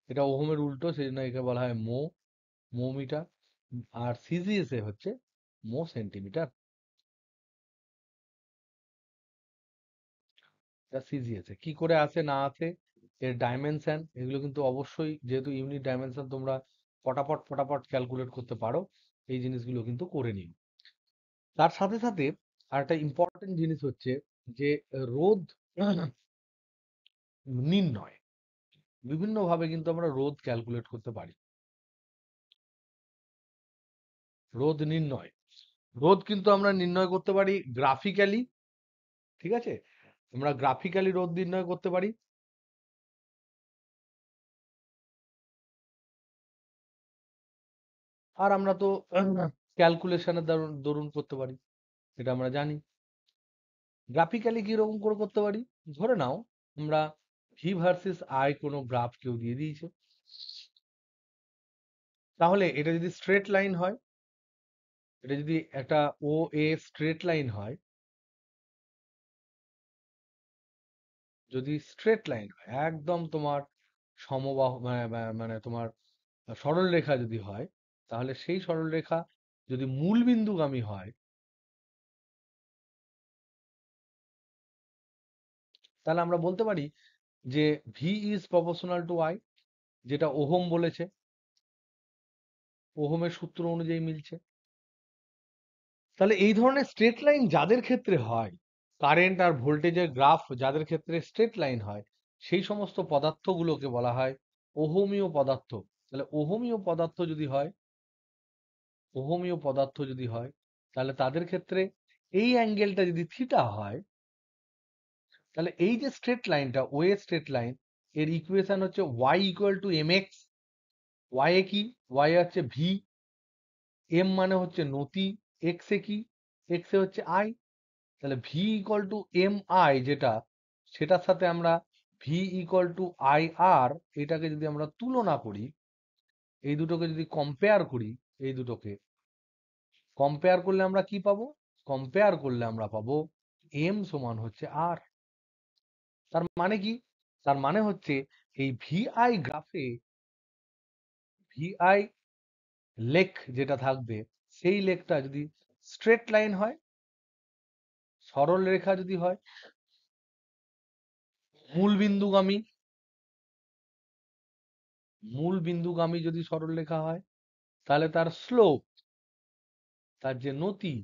এটা ওহমের উল্টো, সেই জন্য একে বলা হয় মো মিটার। আর সিজিএসএ হচ্ছে মো সেন্টিমিটার। এটা সিজিএসএ কি করে আসে না আসে, এর ডাইমেনশন, এগুলো কিন্তু অবশ্যই, যেহেতু ইউনিট ডাইমেনশন তোমরা ফটাফট ফটাফট ক্যালকুলেট করতে পারো, এই জিনিসগুলো কিন্তু করে নিও। তার সাথে সাথে আর একটা ইম্পর্টেন্ট জিনিস হচ্ছে যে রোধ নির্ণয়, বিভিন্ন ভাবে কিন্তু আমরা রোধ ক্যালকুলেট করতে পারি। রোধ নির্ণয়, রোধ কিন্তু আমরা নির্ণয় করতে পারি গ্রাফিক্যালি। ঠিক আছে, আমরা গ্রাফিক্যালি রোধ নির্ণয় করতে পারি। আর আমরা তো ক্যালকুলেশনের দরুন করতে পারি, এটা আমরা জানি। গ্রাফিক্যালি কিরকম করে করতে পারি, ধরে নাও আমরা ভি ভার্সেস আই কোনো গ্রাফ কেউ দিয়ে দিয়েছে, তাহলে এটা যদি স্ট্রেট লাইন হয়, এটা যদি একটা ও এ স্ট্রেট লাইন হয়, যদি স্ট্রেট লাইন হয় একদম তোমার সমবাহ মানে তোমার সরল রেখা যদি হয়, তাহলে সেই সরল রেখা যদি মূল বিন্দুগামী হয়, তাহলে আমরা বলতে পারি যে V is proportional to I, যেটা ওহম বলেছে, ওহমের সূত্র অনুযায়ী মিলছে। তাহলে এই ধরনের স্ট্রেট লাইন যাদের ক্ষেত্রে হয়, কারেন্ট আর ভোল্টেজের গ্রাফ যাদের ক্ষেত্রে স্ট্রেট লাইন হয়, সেই সমস্ত পদার্থগুলোকে বলা হয় ওহমীয় পদার্থ। তাহলে ওহমীয় পদার্থ যদি হয়, ওহমীয় পদার্থ যদি হয়, তাহলে তাদের ক্ষেত্রে এই অ্যাঙ্গেলটা যদি থিটা হয়, তাহলে এই যে স্ট্রেট লাইনটা, ওয়ে স্ট্রেট লাইন, এর ইকুয়েশন হচ্ছে y equal to M X. Y এ কি, ওয়াই হচ্ছে ভি, এম মানে হচ্ছে নতি, এক্স এ কি, এক্স এ হচ্ছে আই। তাহলে V equal to M I যেটা, সেটার সাথে আমরা V equal to I R, এটাকে যদি আমরা তুলনা করি, এই দুটোকে যদি কম্পেয়ার করি, এই দুটোকে কম্পেয়ার করলে আমরা কি পাবো, কম্পেয়ার করলে আমরা পাবো এম সমান হচ্ছে আর। তার মানে কি? তার মানে হচ্ছে এই ভিআই গ্রাফে ভিআই লেক যেটা থাকবে সেই লেকটা যদি স্ট্রেট লাইন হয়, সরল রেখা যদি হয়, মূল বিন্দুগামী যদি সরল রেখা হয়, তাহলে তার স্লোপ, তার যে নতি,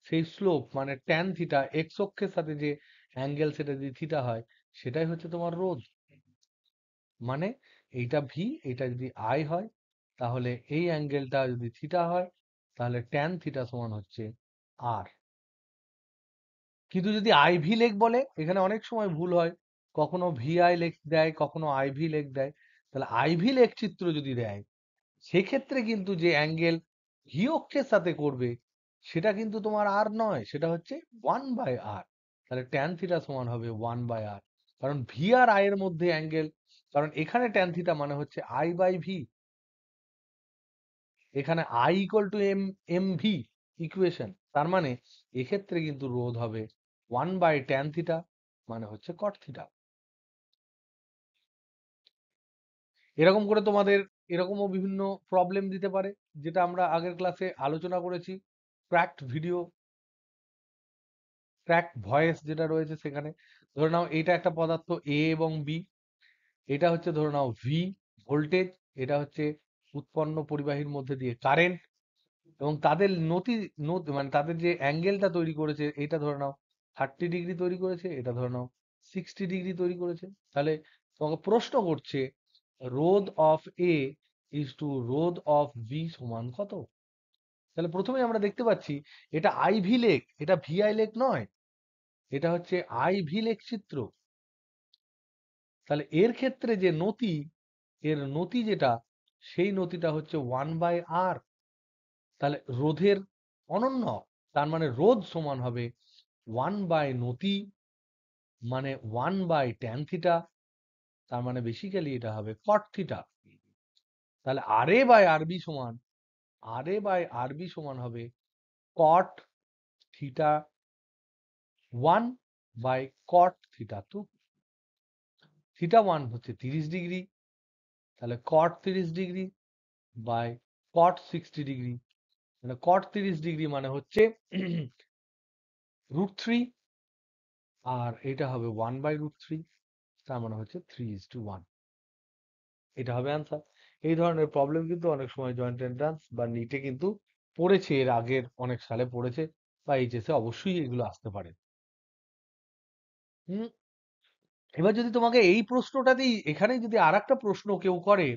সেই স্লোপ মানে ট্যান থিটা, এক্স অক্ষের সাথে যে অ্যাঙ্গেল সেটা যদি থিটা হয়, সেটাই হচ্ছে তোমার রোধ। মানে এইটা ভি, এটা যদি আই হয়, তাহলে এই অ্যাঙ্গেলটা যদি থিটা হয়, তাহলে ট্যান থিটা সমান হচ্ছে আর। কিন্তু যদি আইভি লেখ বলে, এখানে অনেক সময় ভুল হয়, কখনো ভিআই লেখ দেয়, কখনো আইভি লেখ দেয়। তাহলে আইভি লেখ চিত্র যদি দেয়, সেক্ষেত্রে কিন্তু যে অ্যাঙ্গেল ভি অক্ষের সাথে করবে, সেটা কিন্তু তোমার আর নয়, সেটা হচ্ছে 1/r। তাহলে ট্যান থিটা সমান হবে 1/r, কারণ ভি আর আই এর মধ্যে অ্যাঙ্গেল, কারণ এখানে ট্যান থিটা মানে হচ্ছে I/v, এখানে I equal to mv equation. তার মানে এক্ষেত্রে কিন্তু রোধ হবে 1/tan থিটা, মানে হচ্ছে cot থিটা। এরকম করে তোমাদের এরকমও বিভিন্ন প্রবলেম দিতে পারে, যেটা আমরা আগের ক্লাসে আলোচনা করেছি। ক্র্যাকড ভিডিও, ক্র্যাকড ভয়েস যেটা রয়েছে সেখানে। ধরে নাও এটা একটা পদার্থ এ এবং বি, এটা হচ্ছে ধরে নাও ভি ভোল্টেজ, এটা হচ্ছে উৎপন্ন পরিবাহীর মধ্যে দিয়ে কারেন্ট, এবং তাদের মানে তাদের যে অ্যাঙ্গেলটা তৈরি করেছে, এটা ধরে নাও 30 ডিগ্রি তৈরি করেছে, এটা ধরে নাও 60 ডিগ্রি তৈরি করেছে। তাহলে তোমাকে প্রশ্ন করছে রোধ অফ এ ইজ টু রোধ অফ বি সমান কত? তাহলে প্রথমে আমরা দেখতে পাচ্ছি এটা আইভি লেখ, এটা ভিআই লেখ নয়, এটা হচ্ছে আইভি লেখ চিত্র। তাহলে এর ক্ষেত্রে যে নতি, এর নতি যেটা, সেই নতিটা হচ্ছে 1/r। তাহলে রোধের অনন্য, তার মানে রোধ সমান হবে 1/নতি, মানে 1/tan থিটা, তার মানে বেসিক্যালি এটা হবে cot থিটা। তাহলে RA/RB সমান হবে cot theta 1/cot theta 2। Theta 1 হচ্ছে 30 ডিগ্রি, তাহলে cot 30 degree by cot 60 degree, মানে cot 30 ডিগ্রি মানে হচ্ছে √3, আর এটা হবে 1/√3, তার মানে হচ্ছে 3:1। এটা হবে অ্যান্সার। এই ধরনের প্রবলেম কিন্তু অনেক সময় জয়েন্ট এন্ট্রান্স বা নিটে কিন্তু পড়েছে, এর আগের অনেক সালে পড়েছে, বা এইচএসে অবশ্যই এগুলো আসতে পারে। হুম। এবার যদি তোমাকে এই প্রশ্নটাতেই, এখানে যদি আর একটা প্রশ্ন কেউ করে,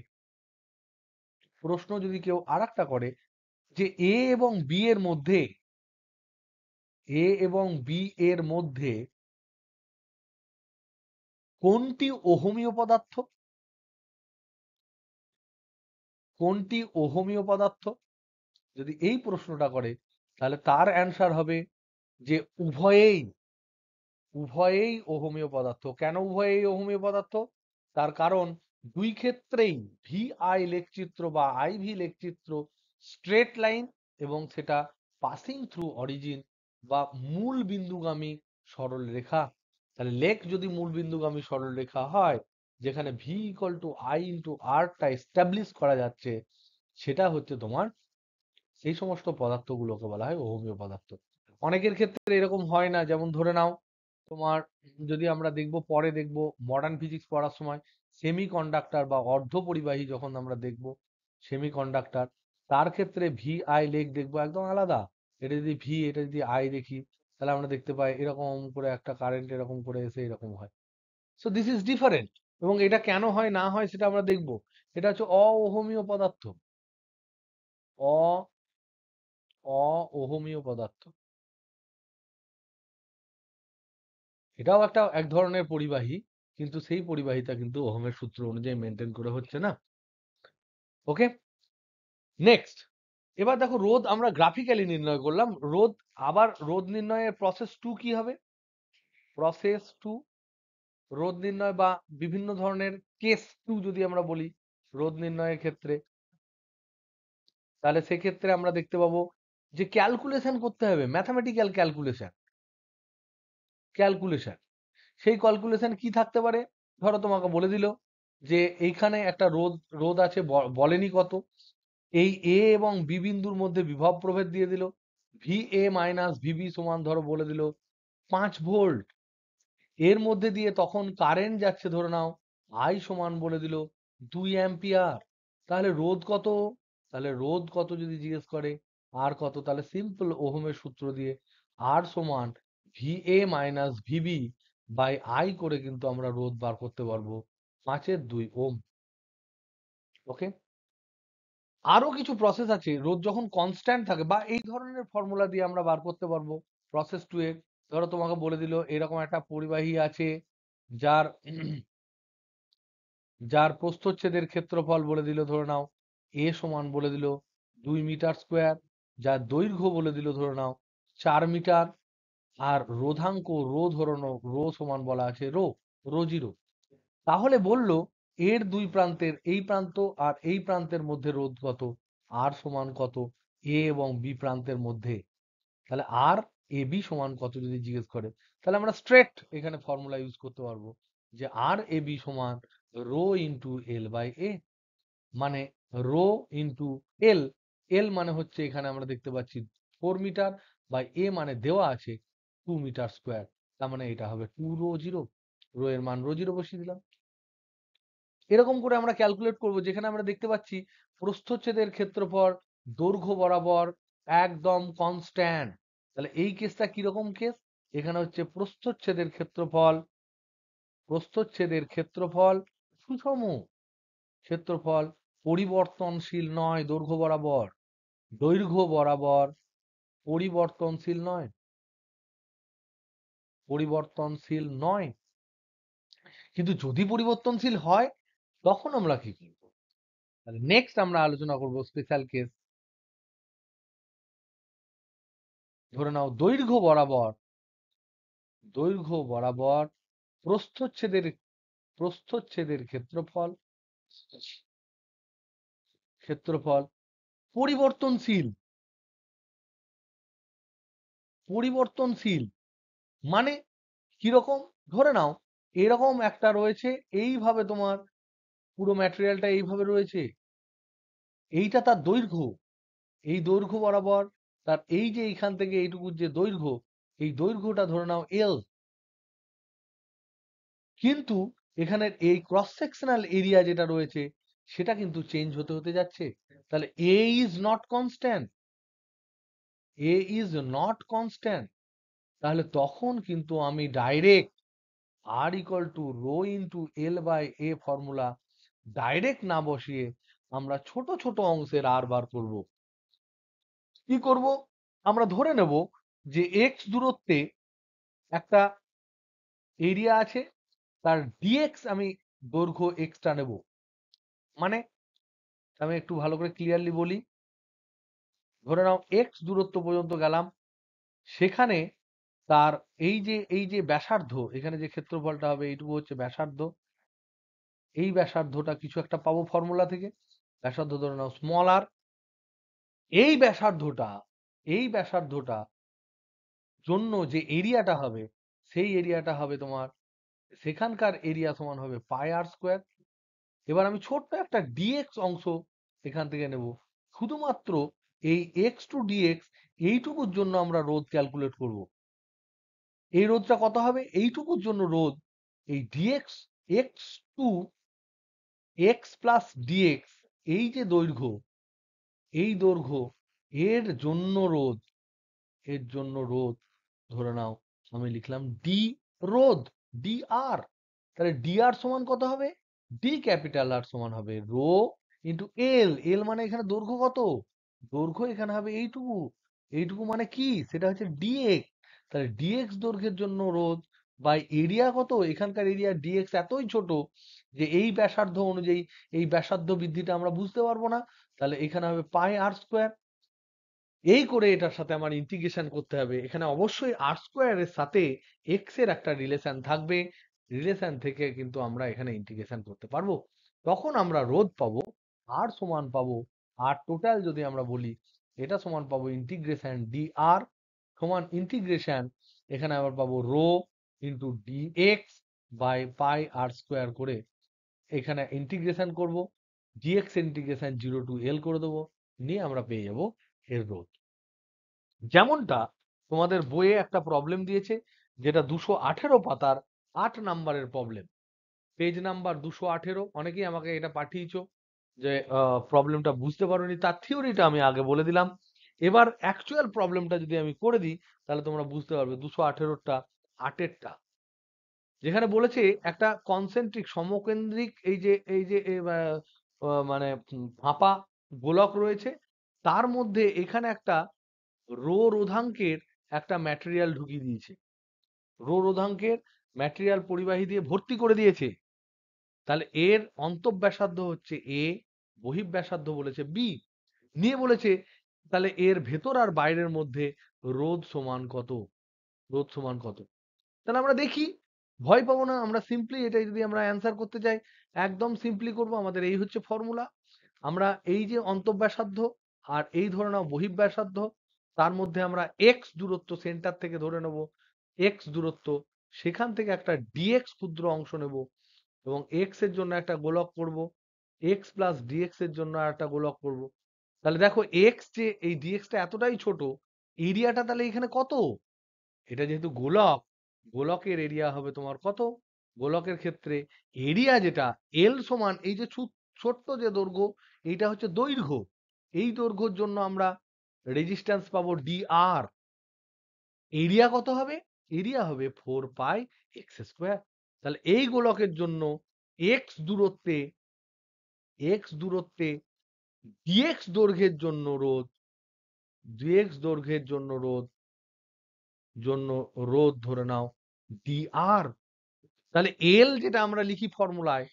যে এ এবং বি এর মধ্যে, এ এবং বি এর মধ্যে কোনটি ওহমীয় পদার্থ, কোনটি ওহমীয় পদার্থ, যদি এই প্রশ্নটা করে, তাহলে তার অ্যান্সার হবে যে উভয়েই, উভয়েই ওহমীয় পদার্থ। কেন উভয়েই ওহমীয় পদার্থ? তার কারণ দুই ক্ষেত্রেই ভি আই লেখচিত্র বা আইভি লেখচিত্র স্ট্রেট লাইন, এবং সেটা পাসিং থ্রু অরিজিন বা মূল বিন্দুগামী সরল রেখা। তাহলে লেখ যদি মূল বিন্দুগামী সরল রেখা হয়, যেখানে V equal to I into আরটা এস্টাবলিশ করা যাচ্ছে, সেটা হচ্ছে তোমার, সেই সমস্ত পদার্থগুলোকে বলা হয় অহমীয় পদার্থ। অনেকের ক্ষেত্রে এরকম হয় না, যেমন ধরে নাও তোমার, যদি আমরা দেখব, পরে দেখব মডার্ন ফিজিক্স পড়ার সময়, সেমি কন্ডাক্টর বা অর্ধ পরিবাহী যখন আমরা দেখব, সেমি কন্ডাক্টর, তার ক্ষেত্রে ভি আই লেখ দেখবো একদম আলাদা। এটা যদি ভি, এটা যদি আই দেখি, তাহলে আমরা দেখতে পাই এরকম করে একটা কারেন্ট এরকম করে এসে এরকম হয়। So this is different. এবং এটা কেন হয় না হয় সেটা আমরা দেখব। এটা হচ্ছে অওহমীয় পদার্থ, অ অওহমীয় পদার্থ। এটাও একটা এক ধরনের পরিবাহী, কিন্তু সেই পরিবাহিতা কিন্তু ওহমের সূত্র অনুযায়ী মেনটেন করে হচ্ছে না। ওকে, নেক্সট। এবার দেখো রোধ আমরা গ্রাফিক্যালি নির্ণয় করলাম, রোধ, আবার রোধ নির্ণয়ের প্রসেস 2 কি হবে? প্রসেস 2 রোধ নির্ণয় বা বিভিন্ন ধরনের কেস 2 যদি আমরা বলি রোধ নির্ণয়ের ক্ষেত্রে, তাহলে সেক্ষেত্রে আমরা দেখতে পাবো যে ক্যালকুলেশন করতে হবে, ম্যাথামেটিক্যাল ক্যালকুলেশন। সেই ক্যালকুলেশন কি থাকতে পারে? ধরো তোমাকে বলে দিল যে এইখানে একটা রোধ রোধ আছে, বলেনি কত। এই এ এবং বি বিন্দুর মধ্যে বিভব প্রভেদ দিয়ে দিল, ভি এ মাইনাস ভিবি সমান ধরো বলে দিল 5 ভোল্ট। এর মধ্যে দিয়ে তখন কারেন্ট যাচ্ছে ধরে নাও আই সমান বলে দিল 2 অ্যাম্পিয়ার। তাহলে রোধ কত? তাহলে রোধ কত যদি জিজ্ঞেস করে, আর কত, তাহলে সিম্পল ওহমের সূত্র দিয়ে আর সমান V A minus VB by I করে কিন্তু আমরা রোধ বার করতে পারবো 5/2 ওহম। ওকে, আরো কিছু প্রসেস আছে রোধ যখন কনস্ট্যান্ট থাকে, বা এই ধরনের ফর্মুলা দিয়ে আমরা বার করতে পারবো প্রসেস 2 এর। ধরো তোমাকে বলে দিল এরকম একটা পরিবাহী আছে যার যার প্রস্থচ্ছেদের ক্ষেত্রফল বলে দিল ধরে নাও এ সমান বলে দিল 2 মিটার স্কোয়ার, যার দৈর্ঘ্য বলে দিল ধরে নাও 4 মিটার, আর রোধাঙ্ক রো ধরনো রো সমান বলা আছে রো 0। তাহলে বলল এর দুই প্রান্তের এই প্রান্ত আর এই প্রান্তের মধ্যে রোধ কত, আর সমান কত এ এবং বি প্রান্তের মধ্যে। তাহলে আর এ বি সমান কত যদি জিজ্ঞেস করে, তাহলে আমরা স্ট্রেট এখানে ফর্মুলা ইউজ করতে পারবো যে আর এ বি সমান রো ইন্টু এল বাই এ, মানে রো ইন্টু এল। এল মানে হচ্ছে এখানে আমরা দেখতে পাচ্ছি 4 মিটার, বাই এ মানে দেওয়া আছে 2 মিটার স্কোয়ার। তার মানে এটা হবে 2 রো 0, রো এর মান রো 0 বসিয়ে দিলাম। এরকম করে আমরা ক্যালকুলেট করব, যেখানে আমরা দেখতে পাচ্ছি প্রস্থচ্ছেদের ক্ষেত্রফল দৈর্ঘ্য বরাবর একদম কনস্ট্যান্ট। তাহলে এই কেসটা কিরকম কেস? এখানে হচ্ছে প্রস্থচ্ছেদের ক্ষেত্রফল সুষম, ক্ষেত্রফল পরিবর্তনশীল নয়, দৈর্ঘ্য বরাবর পরিবর্তনশীল নয়। কিন্তু যদি পরিবর্তনশীল হয় তখন আমরা কি করব? তাহলে নেক্সট আমরা আলোচনা করব স্পেশাল কেস। ধরে নাও দৈর্ঘ্য বরাবর প্রস্থচ্ছেদের প্রস্থচ্ছেদের ক্ষেত্রফল পরিবর্তনশীল। পরিবর্তনশীল মানে কিরকম? ধরে নাও এরকম একটা রয়েছে, এইভাবে তোমার পুরো ম্যাটেরিয়ালটা এইভাবে রয়েছে, এইটা তার দৈর্ঘ্য। এই দৈর্ঘ্য বরাবর তার এই যে এইখান থেকে এইটুকু যে দৈর্ঘ্য, এই দৈর্ঘ্যটা ধরে নাও এল। কিন্তু এখানের এই ক্রস সেকশনাল এরিয়া যেটা রয়েছে সেটা কিন্তু চেঞ্জ হতে হতে যাচ্ছে। তাহলে A is not constant, A is not constant. তাহলে তখন কিন্তু আমি direct R equal to rho into L by A formula direct না বসিয়ে আমরা ছোট ছোট অংশের আর বার করব। কি করব? আমরা ধরে নেব যে এক্স দূরত্বে একটা এরিয়া আছে, তার ডিএক্স আমি দৈর্ঘ্য এক্সটা নেব। মানে আমি একটু ভালো করে ক্লিয়ারলি বলি, ধরে নাও এক্স দূরত্ব পর্যন্ত গেলাম, সেখানে তার এই যে ব্যাসার্ধ, এখানে যে ক্ষেত্রফলটা হবে এইটুকু হচ্ছে ব্যাসার্ধ। এই ব্যাসার্ধটা কিছু একটা পাবো ফর্মুলা থেকে, ব্যাসার্ধ ধরে নাও স্মল আর। এই ব্যাসার্ধটা এই ব্যাসার্ধটা জন্য যে এরিয়াটা হবে, সেই এরিয়াটা হবে তোমার, সেখানকার এরিয়া সমান হবে πr²। এবার আমি ছোট্ট একটা ডিএক্স অংশ এখান থেকে নেব, শুধুমাত্র এই এক্স টু ডিএক্স এইটুকুর জন্য আমরা রোধ ক্যালকুলেট করব। এই রোধটা কত হবে? এইটুকুর জন্য রোধ এই dx, x to x plus dx, এই যে দৈর্ঘ্য, এই দৈর্ঘ্য এর জন্য রোধ ধরে নাও আমি লিখলাম ডি রোধ, ডি আর। তাহলে ডি আর সমান কত হবে? ডি ক্যাপিটাল আর সমান হবে রো ইন্টু এল। এল মানে এখানে দৈর্ঘ্য কত? দৈর্ঘ্য এখানে হবে এইটুকু। এইটুকু মানে কি? সেটা হচ্ছে ডিএক্স। তাহলে ডিএক্স দৈর্ঘ্যের জন্য রোধ বাই এরিয়া কত? এখানকার এরিয়া ডিএক্স এতই ছোট যে এই ব্যাসার্ধ অনুযায়ী এই ব্যাসার্ধ বৃদ্ধিটা আমরা বুঝতে পারবো না। তাহলে এখানে হবে πr²। এই করে এটার সাথে আমার ইন্টিগ্রেশন করতে হবে। এখানে অবশ্যই আর স্কোয়ারের সাথে এক্স এর একটা রিলেশন থাকবে, রিলেশন থেকে কিন্তু আমরা এখানে ইন্টিগ্রেশন করতে পারবো। তখন আমরা রোধ পাবো আর সমান পাবো, আর টোটাল যদি আমরা বলি এটা সমান পাবো ইন্টিগ্রেশন ডি আর সমান ইন্টিগ্রেশন, এখানে আবার পাবো rho into dx by pi r square করে এখানে ইন্টিগ্রেশন করব, ডিএক্স ইন্টিগ্রেশন 0 টু এল করে দেবো, নিয়ে আমরা পেয়ে যাব এর রোধ। যেমনটা তোমাদের বইয়ে একটা প্রবলেম দিয়েছে, যেটা 218 পাতার 8 নাম্বারের প্রবলেম, পেজ নাম্বার 218। অনেকেই আমাকে এটা পাঠিয়েছো যে প্রবলেমটা বুঝতে পারোনি, তার থিওরিটা আমি আগে বলে দিলাম। এবার অ্যাকচুয়াল প্রবলেমটা যদি আমি করে দিই তাহলে তোমরা বুঝতে পারবে 218টা 8এরটা, যেখানে বলেছে একটা কনসেন্ট্রিক সমকেন্দ্রিক এই যে মানে ফাঁপা গোলক রয়েছে, তার মধ্যে এখানে একটা রোধাঙ্কের একটা ম্যাটেরিয়াল ঢুকিয়ে দিয়েছে, রোধাঙ্কের ম্যাটেরিয়াল পরিবাহী দিয়ে ভর্তি করে দিয়েছে। তাহলে এর অন্তঃব্যাসার্ধ হচ্ছে এ, বহিঃব্যাসার্ধ বলেছে বি, নিয়ে বলেছে তাহলে এর ভেতর আর বাইরের মধ্যে রোধ সমান কত, রোধ সমান কত। তাহলে আমরা দেখি, ভয় পাবো না, আমরা সিম্পলি এটা যদি আমরা অ্যান্সার করতে চাই একদম সিম্পলি করব। আমাদের এই হচ্ছে ফর্মুলা, আমরা এই যে অন্তঃব্যাসার্ধ আর এই ধরে নাও বহিঃব্যাসার্ধ, তার মধ্যে আমরা এক্স দূরত্ব সেন্টার থেকে ধরে নেব, এক্স দূরত্ব, সেখান থেকে একটা ডিএক্স ক্ষুদ্র অংশ নেব এবং এক্স এর জন্য একটা গোলক করব, এক্স প্লাস ডিএক্স এর জন্য একটা গোলক করব। তাহলে দেখো এক্স যে এই ডিএক্সটা এতটাই ছোট, এরিয়াটা তাহলে এখানে কত, এটা যেহেতু গোলক, গোলকের এরিয়া হবে তোমার কত, গোলকের ক্ষেত্রে এরিয়া যেটা এল সমান এই যে ছোট্ট যে দৈর্ঘ্য, এইটা হচ্ছে দৈর্ঘ্য, এই দৈর্ঘ্যের জন্য আমরা রেজিস্ট্যান্স পাবো ডি আর, এরিয়া কত হবে, এরিয়া হবে 4 পাই এক্স স্কোয়ার। তাহলে এই গোলকের জন্য এক্স দূরত্বে, এক্স দূরত্বে ডিএক্স দৈর্ঘ্যের জন্য রোধ, ডিএক্স দৈর্ঘ্যের জন্য রোধ, জন্য রোধ ধরে নাও ডি আর। তাহলে এল যেটা আমরা লিখি ফর্মুলায়,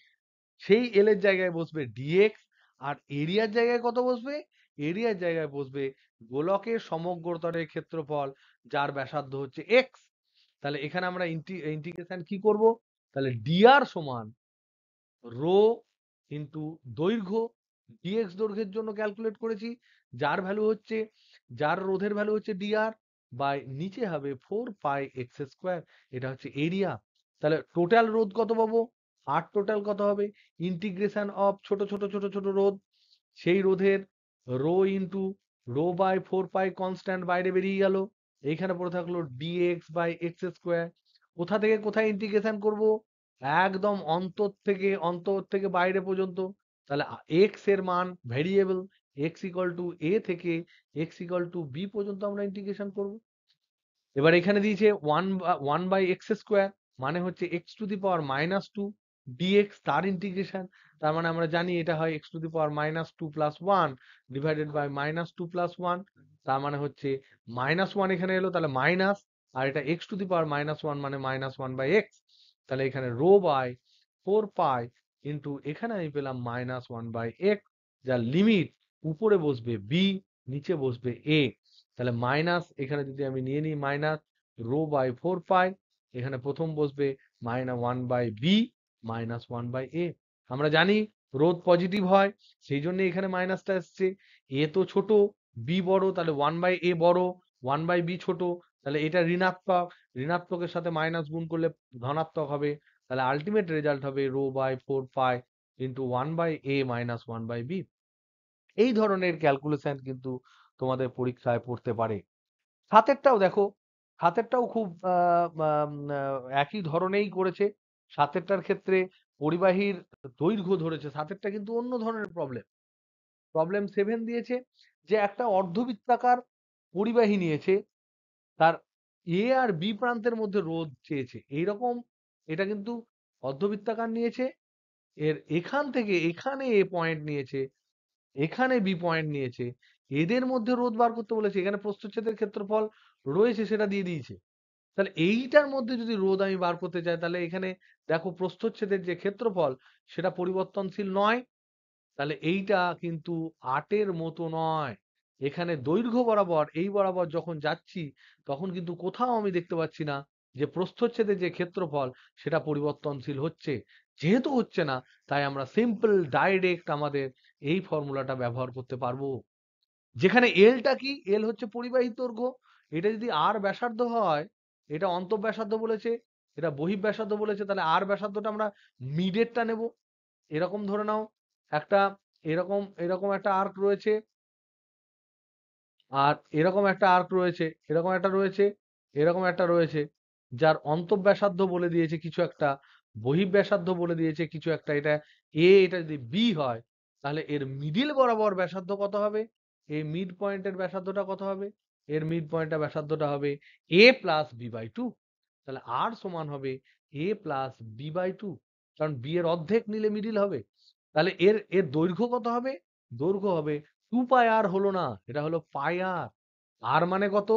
সেই এল এর জায়গায় বসবে ডিএক্স, আর এরিয়ার জায়গায় কত বসবে, এরিয়ার জায়গায় বসবে গোলকের সমগ্রতরের ক্ষেত্রফল যার ব্যাসার্ধ হচ্ছে এক্স। তাহলে এখানে আমরা ইন্টিগ্রেশন কি করব, তাহলে ডিআর সমান রো ইন্টু দৈর্ঘ্য, ডিএক্স দৈর্ঘ্যের জন্য ক্যালকুলেট করেছি, যার ভ্যালু হচ্ছে, যার রোধের ভ্যালু হচ্ছে ডিআর, বাই নিচে হবে 4 পাই এক্স স্কোয়ার, এটা হচ্ছে এরিয়া। তাহলে টোটাল রোধ কত পাবো, আর টোটাল কত হবে, ইন্টিগ্রেশন অফ ছোট ছোট ছোট ছোট রোধ, সেই রোধের rho into rho by 4 pi constant বাইরে বেরিয়ে গেল, এইখানে পড়ে থাকলো ডিএক্স বাই এক্স স্কোয়ার। কোথা থেকে কোথায় ইন্টিগ্রেশন করব, একদম অন্তর থেকে বাইরে পর্যন্ত। তাহলে এক্স এর মান ভেরিয়েবল, এক্স ইকুয়াল টু এ থেকে এক্স ইকুয়াল টু বি পর্যন্ত আমরা ইন্টিগ্রেশন করব। এবার এখানে দিয়েছে 1 বাই এক্স স্কোয়ার, মানে হচ্ছে x to the power minus two dx, তার ইন্টিগ্রেশন। তার মানে আমরা জানি এটা হয় x to the power minus two plus one divided by minus two plus one, তার মানে হচ্ছে মাইনাস ওয়ান এখানে এলো, তাহলে মাইনাস, আর এটা x to the power minus one মানে মাইনাস ওয়ান বাই এক্স। তাহলে এখানে রো বাই 4 পাই ইন্টু এখানে আমি পেলাম মাইনাস ওয়ান বাই এক্স, যার লিমিট উপরে বসবে বি, নিচে বসবে এ। তাহলে মাইনাস, এখানে যদি আমি নিয়ে নিই মাইনাস রো বাই 4 পাই, এখানে প্রথম বসবে minus one by B minus one by A. আমরা জানি রোধ পজিটিভ হয়, সেই জন্য এখানে মাইনাসটা এসছে, এ তো ছোট বি বড়, তাহলে ওয়ান বাই এ বড়, ওয়ান বাই বি ছোট, তাহলে এটা ঋণাত্মক, ঋণাত্মকের সাথে মাইনাস গুণ করলে ধনাত্মক হবে। তাহলে আলটিমেট রেজাল্ট হবে rho by 4 pi into one by A minus one by B. এই ধরনের ক্যালকুলেশন কিন্তু তোমাদের পরীক্ষায় পড়তে পারে। সাতেরটাও দেখো, সাতেরটাও খুব একই ধরনেরই করেছে। সাতেরটার ক্ষেত্রে পরিবাহীর দৈর্ঘ্য ধরেছে, সাতেরটা কিন্তু অন্য ধরনের প্রবলেম। প্রবলেম 7 দিয়েছে যে একটা অর্ধবৃত্তাকার পরিবাহী নিয়েছে, তার এ আর বি প্রান্তের মধ্যে রোধ চেয়েছে এইরকম, এটা কিন্তু অর্ধবৃত্তাকার নিয়েছে, এর এখান থেকে এখানে এ পয়েন্ট নিয়েছে, এখানে বি পয়েন্ট নিয়েছে, এদের মধ্যে রোধ বার করতে বলেছে, এখানে প্রস্থচ্ছেদের ক্ষেত্রফল রয়েছে সেটা দিয়ে দিয়েছে। তাহলে এইটার মধ্যে যদি রোধ আমি বার করতে চাই, তাহলে এখানে দেখো প্রস্থচ্ছেদের যে ক্ষেত্রফল সেটা পরিবর্তনশীল নয়, তাহলে এইটা কিন্তু 8-এর মতো নয়। এখানে দৈর্ঘ্য বরাবর এই বরাবর যখন যাচ্ছি তখন কিন্তু কোথাও আমি দেখতে পাচ্ছি না যে প্রস্থচ্ছেদের যে ক্ষেত্রফল সেটা পরিবর্তনশীল হচ্ছে। যেহেতু হচ্ছে না, তাই আমরা সিম্পল ডাইরেক্ট আমাদের এই ফর্মুলাটা ব্যবহার করতে পারবো, যেখানে এলটা কি, এল হচ্ছে পরিবাহী দৈর্ঘ্য, এটা যদি আর ব্যাসার্ধ হয়, এটা অন্তঃব্যাসার্ধ বলেছে, এটা বহিঃব্যাসার্ধ বলেছে, তাহলে আর ব্যাসার্ধটা আমরা মিডেরটা নেব। এরকম ধরে নাও একটা এরকম এরকম একটা আর্ক রয়েছে, আর এরকম একটা আর্ক রয়েছে, এরকম একটা রয়েছে, এরকম একটা রয়েছে, যার অন্তঃব্যাসার্ধ বলে দিয়েছে কিছু একটা, বহিঃব্যাসার্ধ বলে দিয়েছে কিছু একটা। এটা এ, এটা যদি বি হয়, তাহলে এর মিডিল বরাবর ব্যাসার্ধ কত হবে? এই মিড পয়েন্টের ব্যাসার্ধটা কত হবে? এর মিড পয়েন্টের ব্যাসার্ধটা হবে এ প্লাস বি বাই টু। তাহলে আর সমান হবে এ প্লাস বি বাই টু, কারণ বি এর অর্ধেক নিলে মিডিল হবে। তাহলে এর এর দৈর্ঘ্য কত হবে? দৈর্ঘ্য হবে 2 পাই আর, হলো না, এটা হলো পাই আর। আর মানে কত?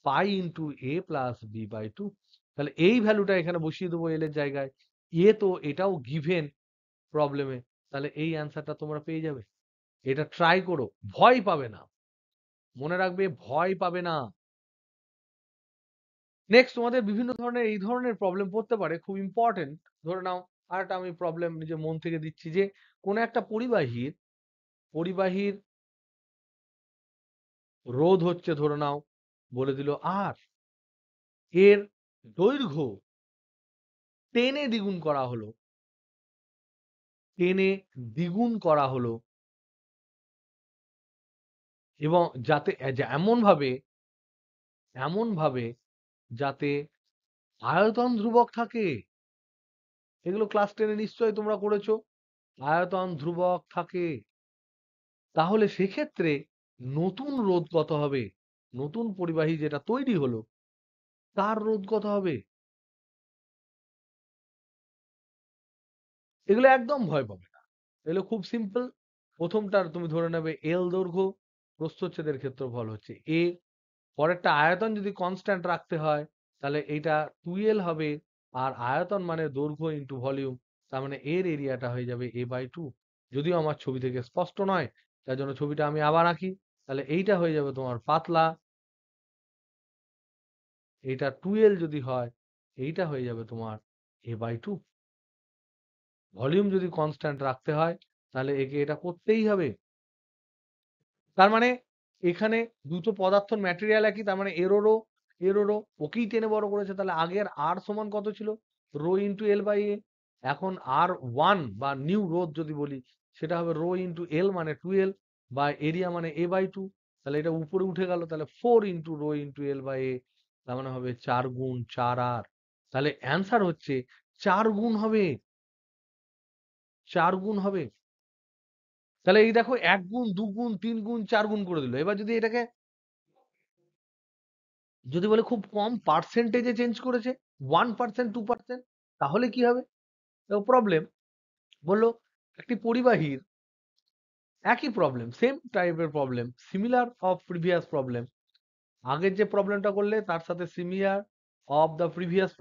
Pi into A plus B by two. তাহলে এই ভ্যালুটা এখানে বসিয়ে দেবো এল এর জায়গায়। এ তো এটাও গিভেন প্রবলেমে, তাহলে এই অ্যান্সারটা তোমরা পেয়ে যাবে। এটা ট্রাই করো, ভয় পাবে না, মনে রাখবে ভয় পাবে না। নেক্সট তোমাদের বিভিন্ন ধরনের এই ধরনের প্রবলেম পড়তে পারে, খুব ইম্পর্টেন্ট। ধরে নাও আরেকটা আমি প্রবলেম নিজের মন থেকে দিচ্ছি, যে কোন একটা পরিবাহীর পরিবাহীর রোধ হচ্ছে, ধরে নাও বলে দিল আর, এর দৈর্ঘ্য 10 দ্বিগুণ করা হলো, 10 দ্বিগুণ করা হলো, এবং যাতে এমন ভাবে যাতে আয়তন ধ্রুবক থাকে। এগুলো ক্লাস 10 নিশ্চয়ই তোমরা করেছো। আয়তন ধ্রুবক থাকে, তাহলে সেক্ষেত্রে নতুন রোধ কত হবে? নতুন পরিবাহী যেটা তৈরি হলো, তার রোধ কত হবে? এগুলো একদম ভয় পাবে না, এগুলো খুব সিম্পল। প্রথমটার তুমি ধরে নেবে এল দৈর্ঘ্য, প্রস্থচ্ছেদের ক্ষেত্রফল হচ্ছে এ। পরেরটা আয়তন যদি কনস্ট্যান্ট রাখতে হয়, তাহলে এটা 2L হবে, আর আয়তন মানে দৈর্ঘ্য ইন্টু ভলিউম, তার মানে এর এরিয়াটা হয়ে যাবে এ বাই টু। যদিও আমার ছবি থেকে স্পষ্ট নয়, তার জন্য ছবিটা আমি আবার আঁকি। তাহলে এইটা হয়ে যাবে তোমার পাতলা, এইটা 2L যদি হয়, এইটা হয়ে যাবে তোমার এ বাই টু। ভলিউম যদি কনস্ট্যান্ট রাখতে হয়, তাহলে একে এটা করতেই হবে। তার মানে এখানে দুটো পদার্থর ম্যাটেরিয়াল একই, তার মানে এরোরও ওকেই টেনে বড় করেছে। তাহলে আগের আর সমান কত ছিল? রো ইন্টু এল বাই এ। এখন আর ওয়ান বা নিউ রোধ যদি বলি, সেটা হবে রো ইন্টু এল মানে 2L, বা এরিয়া মানে এ বাই টু। তাহলে এটা উপরে উঠে গেল, তাহলে 4 into rho into L by A, তার মানে হবে 4 গুণ 4 আর। তাহলে অ্যান্সার হচ্ছে 4 গুণ হবে, 4 গুণ হবে। তাহলে এই দেখো 1 গুণ 2 গুণ 3 গুণ 4 গুণ করে দিল। এবার যদি এটাকে যদি বলে খুব কম পার্সেন্টেজে চেঞ্জ করেছে, 1%, 2%, তাহলে কি হবে? প্রবলেম বললো একটি পরিবাহীর, একই প্রবলেম, সেম টাইপের problem, similar of previous problem. আগের যে প্রবলেমটা করলে তার সাথে similar of the previous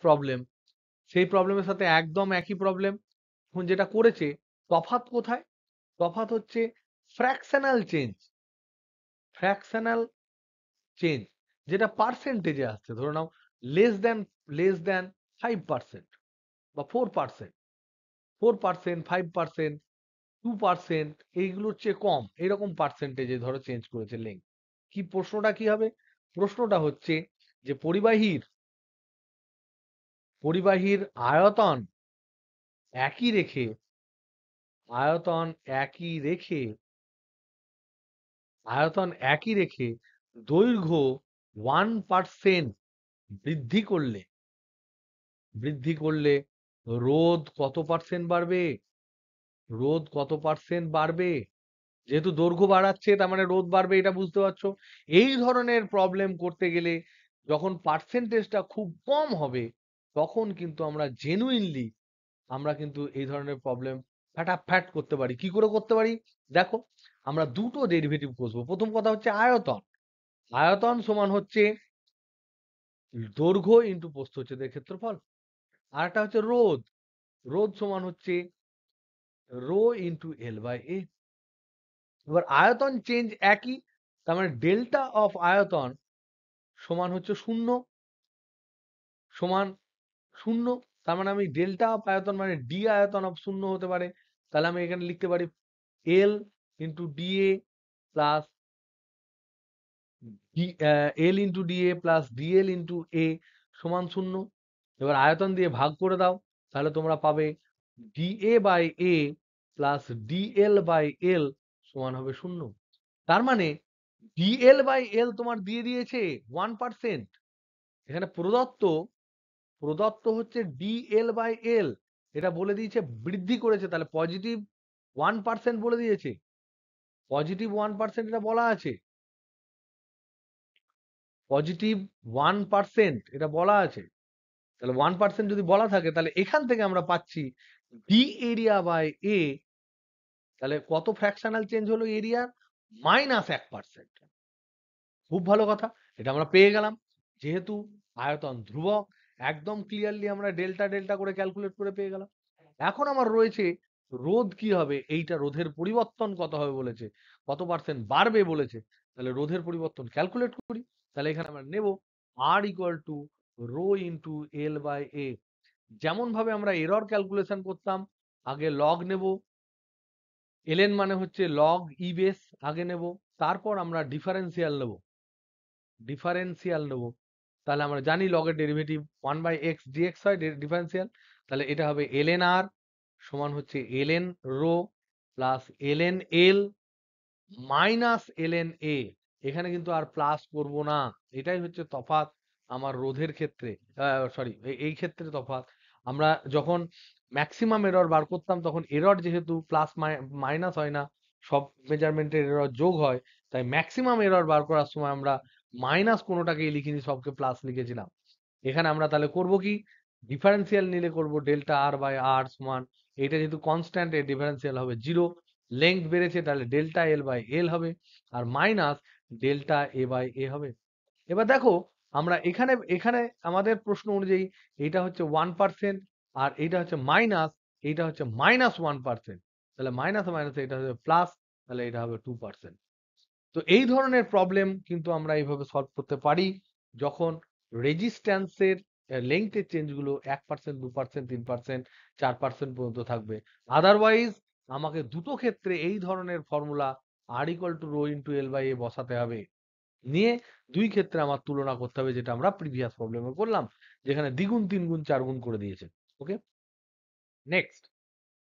problem, সেই প্রবলেমের সাথে একদম একই প্রবলেম। এখন যেটা করেছে, তফাৎ কোথায়? তফাৎ হচ্ছে ফ্র্যাকশনাল চেঞ্জ, ফ্র্যাকশনাল চেঞ্জ, যেটা পার্সেন্টেজে আসছে। ধরে নাও লেস দ্যান 5% বা 4%, 4%, 5%, 2%, এইগুলোর চেয়ে কম, এরকম পার্সেন্টেজে ধরো চেঞ্জ করেছে লেন্থ। কি প্রশ্নটা কি হবে? প্রশ্নটা হচ্ছে যে পরিবাহীর আয়তন একই রেখে, আয়তন একই রেখে আয়তন একই রেখে দৈর্ঘ্য 1% বৃদ্ধি করলে, বৃদ্ধি করলে, রোধ কত পার্সেন্ট বাড়বে? রোধ কত পার্সেন্ট বাড়বে? যেহেতু দৈর্ঘ্য বাড়াচ্ছে, তার মানে রোধ বাড়বে, এটা বুঝতে পারছো। এই ধরনের প্রবলেম করতে গেলে যখন পার্সেন্টেজটা খুব কম হবে, তখন কিন্তু আমরা জেনুইনলি আমরা কিন্তু এই ধরনের প্রবলেম ফ্যাটাফ্যাট করতে পারি। কি করে করতে পারি? দেখো, আমরা দুটো ডেরিভেটিভ কষবো। প্রথম কথা হচ্ছে আয়তন। আয়তন সমান হচ্ছে দৈর্ঘ্য ইন্টু প্রস্থচ্ছেদের ক্ষেত্রফল। আর একটা হচ্ছে রোধ। রোধ সমান হচ্ছে রো ইন্টু এল বাই এ। এবার আয়তন চেঞ্জ একই, তার মানে ডেল্টা অফ আয়তন সমান হচ্ছে শূন্য, সমান শূন্য। তার মানে আমি ডেল্টা অফ আয়তন মানে ডি আয়তন অফ শূন্য হতে পারে। তাহলে আমি এখানে লিখতে পারি L into D A plus L into DA plus DL into A সমান 0। এবার আয়তন দিয়ে ভাগ করে দাও, তাহলে তোমরা পাবে dA by A plus dL by L সমান হবে 0। তার মানে ডিএল বাই এল তোমার দিয়ে দিয়েছে 1%। এখানে প্রদত্ত প্রদত্ত হচ্ছে ডিএল বাই এল, এটা বলে দিয়েছে বৃদ্ধি করেছে, তাহলে পজিটিভ 1% বলে দিয়েছে, পজিটিভ 1% এটা বলা আছে, পজিটিভ 1% এটা বলা আছে। তাহলে 1% যদি বলা থাকে, তাহলে এখান থেকে আমরা পাচ্ছি ডি এরিয়া বাই এ, তাহলে কত ফ্র্যাকশনাল চেঞ্জ হলো এরিয়ার, -1%। খুব ভালো কথা, এটা আমরা পেয়ে গেলাম। যেহেতু আয়তন ধ্রুবক, একদম ক্লিয়ারলি আমরা ডেল্টা ডেল্টা করে ক্যালকুলেট করে পেয়ে গেলাম। এখন আমার রয়েছে রোধ কি হবে, এইটা রোধের পরিবর্তন কত হবে বলেছে, কত পার্সেন্ট বাড়বে বলেছে, তাহলে রোধের পরিবর্তন ক্যালকুলেট করি। তাহলে এখানে আমরা নেব R equal to rho into L by A. যেমন ভাবে আমরা এরর ক্যালকুলেশন করতাম, আগে লগ নেব, এলএন মানে হচ্ছে লগ ই বেস আগে নেব, তারপর আমরা ডিফারেন্সিয়াল নেব, ডিফারেন্সিয়াল নেব। তাহলে আমরা জানি লগের ডেরিভেটিভ 1/x dx হয় ডিফারেন্সিয়াল। তাহলে এটা হবে ln r সমান হচ্ছে ln rho plus ln l minus ln a। এখানে কিন্তু আর প্লাস করব না, এটাই হচ্ছে তফাৎ আমার রোধের ক্ষেত্রে, সরি এই ক্ষেত্রে তফাৎ। আমরা যখন ম্যাক্সিমাম এরর বার করতাম, তখন এরর যেহেতু প্লাস মাইনাস হয় না, সব মেজারমেন্টের এরর যোগ হয়, তাই ম্যাক্সিমাম এরর বার করার সময় আমরা মাইনাস কোনোটাকেই লিখিনি, সবকে প্লাস লিখেছিলাম। এখানে আমরা তাহলে করব কি, ডিফারেন্সিয়াল নিলে করব ডেল্টা আর বাই আর সমান, এটা যেহেতু কনস্ট্যান্ট, এর ডিফারেন্সিয়াল হবে 0, লেংথ বেড়েছে তাহলে ডেল্টা এল বাই এল হবে, আর মাইনাস ডেল্টা এ বাই এ হবে। এবার দেখো, আমরা এখানে এখানে আমাদের প্রশ্ন অনুযায়ী এটা হচ্ছে 1%, আর এটা হচ্ছে মাইনাস, এইটা হচ্ছে -1%, তাহলে মাইনাস মাইনাস এটা হবে প্লাস, তাহলে এটা হবে 2%। তো এই ধরনের প্রবলেম কিন্তু আমরা এইভাবে সলভ করতে পারি, যখন রেজিস্ট্যান্সের লেংথের চেঞ্জগুলো 1%, 2%, 3%, 4% পর্যন্ত থাকবে। আদারওয়াইজ আমাকে দুটো ক্ষেত্রে এই ধরনের formula R equal to rho into L by A বসাতে হবে, নিয়ে দুই ক্ষেত্রে আমার তুলনা করতে হবে, যেটা আমরা প্রিভিয়াস প্রবলেমে করলাম, যেখানে দ্বিগুণ, তিনগুণ, চারগুণ করে দিয়েছে। ওকে, নেক্সট।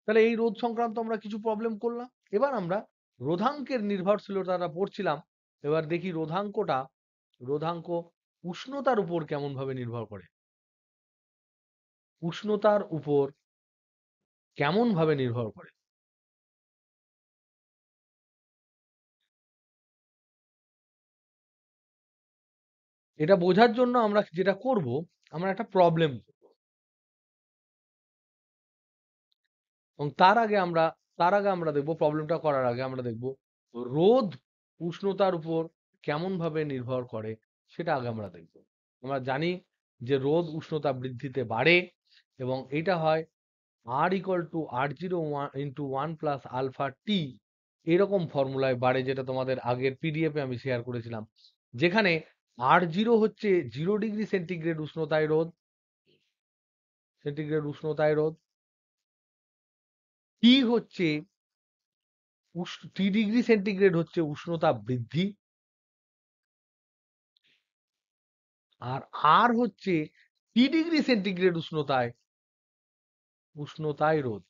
তাহলে এই রোধ সংক্রান্ত আমরা কিছু প্রবলেম করলাম। এবার আমরা রোধাঙ্কের নির্ভরশীলতাটা পড়ছিলাম। এবার দেখি রোধাঙ্ক উষ্ণতার উপর কেমন ভাবে নির্ভর করে, উষ্ণতার উপর কেমন ভাবে নির্ভর করে। এটা বোঝার জন্য আমরা যেটা করব, আমরা একটা প্রবলেম, এবং তার আগে আমরা দেখব, প্রবলেমটা করার আগে আমরা দেখব রোধ উষ্ণতার উপর কেমন ভাবে নির্ভর করে, সেটা আগে আমরা দেখব। আমরা জানি যে রোধ উষ্ণতা বৃদ্ধিতে বাড়ে, এবং এটা হয় R equal to R zero into 1 + α_t, এরকম ফর্মুলায় বাড়ে, যেটা তোমাদের আগের পিডিএফে আমি শেয়ার করেছিলাম, যেখানে আর জিরো হচ্ছে 0 ডিগ্রি সেন্টিগ্রেড উষ্ণতায় রোধ, টি হচ্ছে টি ডিগ্রি হচ্ছে উষ্ণতা বৃদ্ধি, আর আর হচ্ছে টি ডিগ্রি সেন্টিগ্রেড উষ্ণতায় রোধ,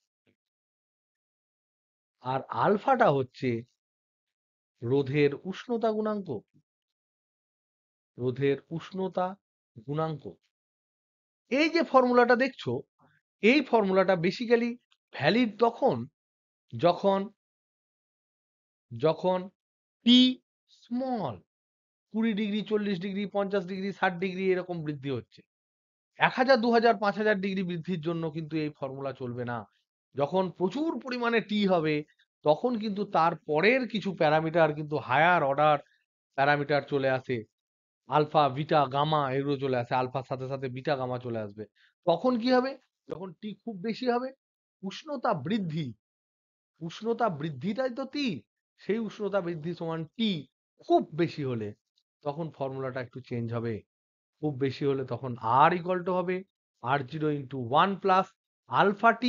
আর আলফাটা হচ্ছে রোধের উষ্ণতা গুণাঙ্ক, রোধের উষ্ণতা গুণাঙ্ক। এই যে ফর্মুলাটা দেখছো, এই ফর্মুলাটা বেসিক্যালি ভ্যালিড তখন যখন যখন টি small, 20 degree, 40 degree, 50 degree, 60 degree এরকম বৃদ্ধি হচ্ছে। 1000, 2000, 5000 ডিগ্রি বৃদ্ধির জন্য কিন্তু এই ফর্মুলা চলবে না। যখন প্রচুর পরিমাণে টি হবে, তখন কিন্তু তার পরের কিছু প্যারামিটার কিন্তু হায়ার অর্ডার প্যারামিটার চলে আসে, আলফা, বিটা, গামা এগুলো চলে আসে, আলফার সাথে সাথে বিটা গামা চলে আসবে। তখন কি হবে, যখন টি খুব বেশি হবে, উষ্ণতা বৃদ্ধি, উষ্ণতা বৃদ্ধিটাই তো টি, সেই উষ্ণতা বৃদ্ধি সমান টি খুব বেশি হলে, তখন ফর্মুলাটা একটু চেঞ্জ হবে। খুব বেশি হলে তখন আর ইকুয়াল টু হবে আর জিরো ইন্টু 1 + α_t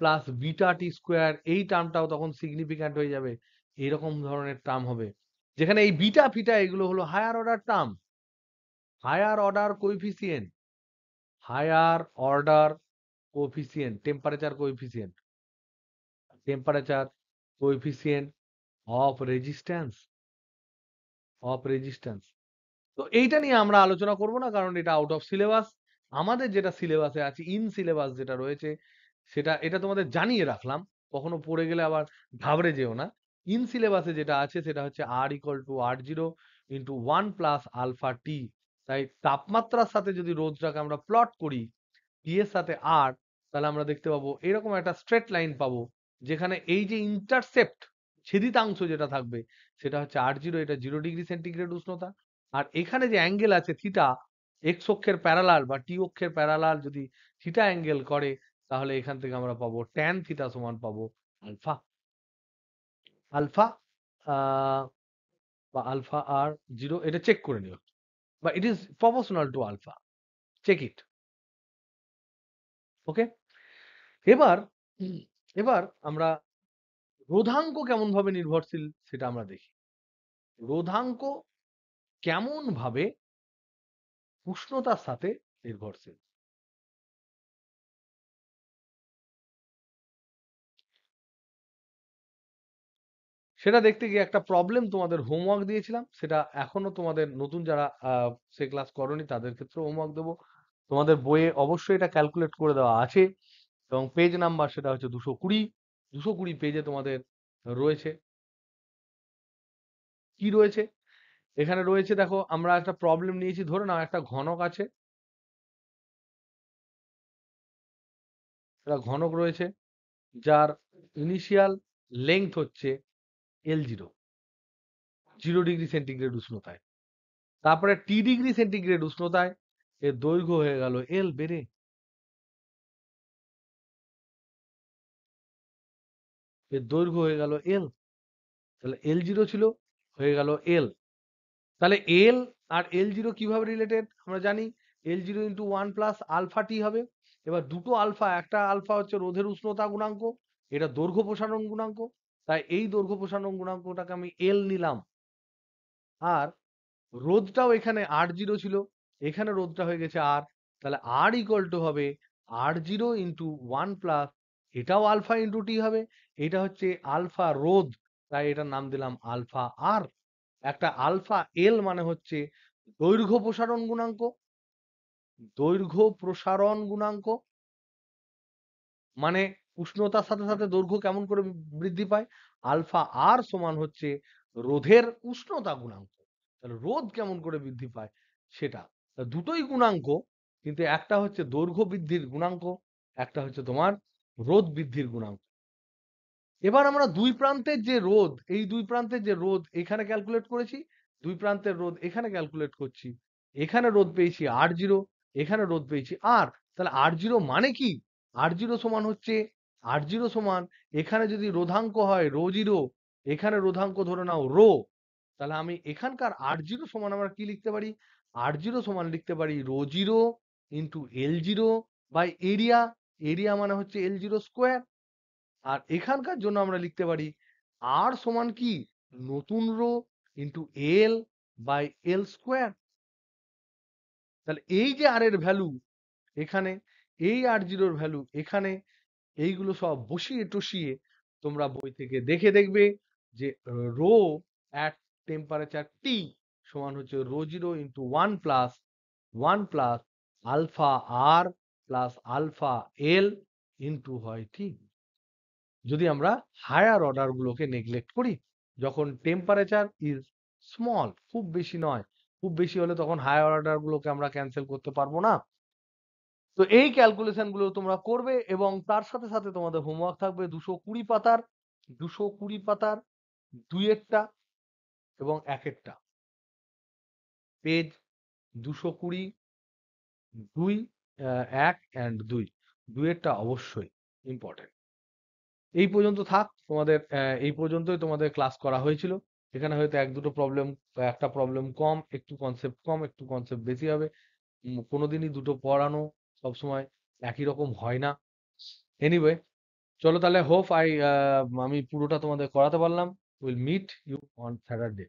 + βt², এই টার্মটাও তখন সিগনিফিক্যান্ট হয়ে যাবে, এইরকম ধরনের টার্ম হবে। যেখানে এই বিটা ফিটা এগুলো হলো higher order term, higher order coefficient, higher order coefficient, temperature coefficient, temperature coefficient of resistance, of resistance. তো এইটা নিয়ে আমরা আলোচনা করব না, কারণ এটা আউট অফ সিলেবাস। আমাদের যেটা সিলেবাসে আছে, ইন সিলেবাস যেটা রয়েছে, সেটা এটা তোমাদের জানিয়ে রাখলাম, কখনো পড়ে গেলে আবার ঘাবড়ে যেও না। ইন সিলেবাসে যেটা আছে সেটা হচ্ছে R equal to R zero into one plus alpha T. তাই তাপমাত্রার সাথে যদি রোধটাকে আমরা প্লট করি টি এর সাথে আর, তাহলে আমরা দেখতে পাবো এরকম একটা স্ট্রেট লাইন পাবো, যেখানে এই যে ইন্টারসেপ্ট ছেদিতাংশ যেটা থাকবে সেটা হচ্ছে আর জিরো, এটা 0 ডিগ্রি সেন্টিগ্রেড উষ্ণতা। আর এখানে যে অ্যাঙ্গেল আছে থিটা, এক্স অক্ষের প্যারালাল বা টি অক্ষের প্যারালাল যদি থিটা অ্যাঙ্গেল করে, তাহলে এখান থেকে আমরা পাবো ট্যান থিটা সমান পাবো আলফা। আলফা বা আলফা আর জিরো, এটা চেক করে নিও, বা it is proportional to alpha, check it. Okay, এবার এবার আমরা রোধাঙ্ক কেমন ভাবে নির্ভরশীল সেটা আমরা দেখি। রোধাঙ্ক কেমন ভাবে উষ্ণতার সাথে নির্ভরশীল। সেটা দেখতে গিয়ে একটা প্রবলেম তোমাদের হোমওয়ার্ক দিয়েছিলাম, সেটা এখনো তোমাদের নতুন যারা সে ক্লাস করনি তাদের ক্ষেত্রে হোমওয়ার্ক দেবো। তোমাদের বইয়ে অবশ্যই এটা ক্যালকুলেট করে দেওয়া আছে, এবং পেজ নাম্বার সেটা হচ্ছে 220, 220 পেজে তোমাদের রয়েছে। কি রয়েছে এখানে রয়েছে দেখো, আমরা একটা প্রবলেম নিয়েছি, ধরে নাও একটা ঘনক আছে, একটা ঘনক রয়েছে যার ইনিশিয়াল লেংথ হচ্ছে L0, 0 ডিগ্রি সেন্টিগ্রেড উষ্ণতায়। তারপরে T ডিগ্রি সেন্টিগ্রেড উষ্ণতায় এর দৈর্ঘ্য হয়ে গেল L বেড়ে, এর দৈর্ঘ্য হয়ে গেল L। তাহলে L0 ছিল, হয়ে গেল L। তাহলে L আর L0 কিভাবে রিলেটেড আমরা জানি, L0 into one plus alpha T হবে। এবার দুটো আলফা, একটা আলফা হচ্ছে রোধের উষ্ণতা গুণাঙ্ক, এটা দৈর্ঘ্য প্রসারণ গুণাঙ্ক, তাই এই দৈর্ঘ্য প্রসারণ গুণাঙ্কটাকে আমি L নিলাম। আর রোধটাও এখানে আর জিরো ছিল, এখানে রোধটা হয়ে গেছে আর, তাহলে আর ইকুয়াল টু হবে আর জিরো ইন্টু ওয়ান প্লাস, এটাও আলফা ইন্টু টি হবে, এটা হচ্ছে আলফা রোধ, তাই এটার নাম দিলাম আলফা আর। একটা আলফা এল মানে হচ্ছে দৈর্ঘ্য প্রসারণ গুণাঙ্ক, দৈর্ঘ্য প্রসারণ গুণাঙ্ক মানে উষ্ণতার সাথে সাথে দৈর্ঘ্য কেমন করে বৃদ্ধি পায়। আলফা আর সমান হচ্ছে রোধের উষ্ণতা গুণাঙ্ক, তাহলে রোধ কেমন করে বৃদ্ধি পায় সেটা। তা দুটোই গুণাঙ্ক, কিন্তু একটা হচ্ছে দৈর্ঘ্য বৃদ্ধির গুণাঙ্ক, একটা হচ্ছে তোমার রোধ বৃদ্ধির গুণাঙ্ক। এবার আমরা দুই প্রান্তের যে রোধ, এই দুই প্রান্তের যে রোধ এখানে ক্যালকুলেট করেছি, দুই প্রান্তের রোধ এখানে ক্যালকুলেট করছি। এখানে রোধ পেয়েছি আর জিরো, এখানে রোধ পেয়েছি আর, তাহলে আর জিরো মানে কি, আর জিরো সমান হচ্ছে, আর জিরো সমান এখানে যদি রোধাঙ্ক হয় রো জিরো, এখানে রোধাঙ্ক ধরে নাও রো, তাহলে আমি এখানকার আর জিরো সমান আমরা কি লিখতে পারি, আর জিরো সমান লিখতে পারি rho zero into L zero by area, area মানে হচ্ছে এল জিরো স্কোয়ার। আর এখানকার জন্য আমরা লিখতে পারি আর সমান কি, নতুন rho into L by L square. তাহলে এই যে আর এর ভ্যালু এখানে, এই আর জিরোর ভ্যালু এখানে, এইগুলো সব বসিয়ে টসিয়ে তোমরা বই থেকে দেখে দেখবে যে রো অ্যাট টেম্পারেচার টি সমান হচ্ছে rho zero into one plus alpha R plus alpha L into হয় টি। যদি আমরা হায়ার অর্ডার গুলোকে নেগলেক্ট করি, যখন টেম্পারেচার ইজ স্মল, খুব বেশি নয়, খুব বেশি হলে তখন হায়ার অর্ডার গুলোকে আমরা ক্যান্সেল করতে পারবো না। তো এই ক্যালকুলেশন গুলো তোমরা করবে, এবং তার সাথে সাথে তোমাদের হোমওয়ার্ক থাকবে 220 পাতার, 220 পাতার দুইয়েরটা এবং একেরটা, পেজ 220, দুই, এক অ্যান্ড দুই, দুইয়েরটা অবশ্যই ইম্পর্টেন্ট। এই পর্যন্ত থাক তোমাদের, এই পর্যন্তই তোমাদের ক্লাস করা হয়েছিল। এখানে হয়তো এক দুটো প্রবলেম, একটা প্রবলেম কম, একটু কনসেপ্ট কম, একটু কনসেপ্ট বেশি হবে। কোনোদিনই দুটো পড়ানো সবসময় একই রকম হয় না। এনিওয়ে, চলো তাহলে, হোপ আমি পুরোটা তোমাদের করাতে পারলাম। Will meet you on Saturday.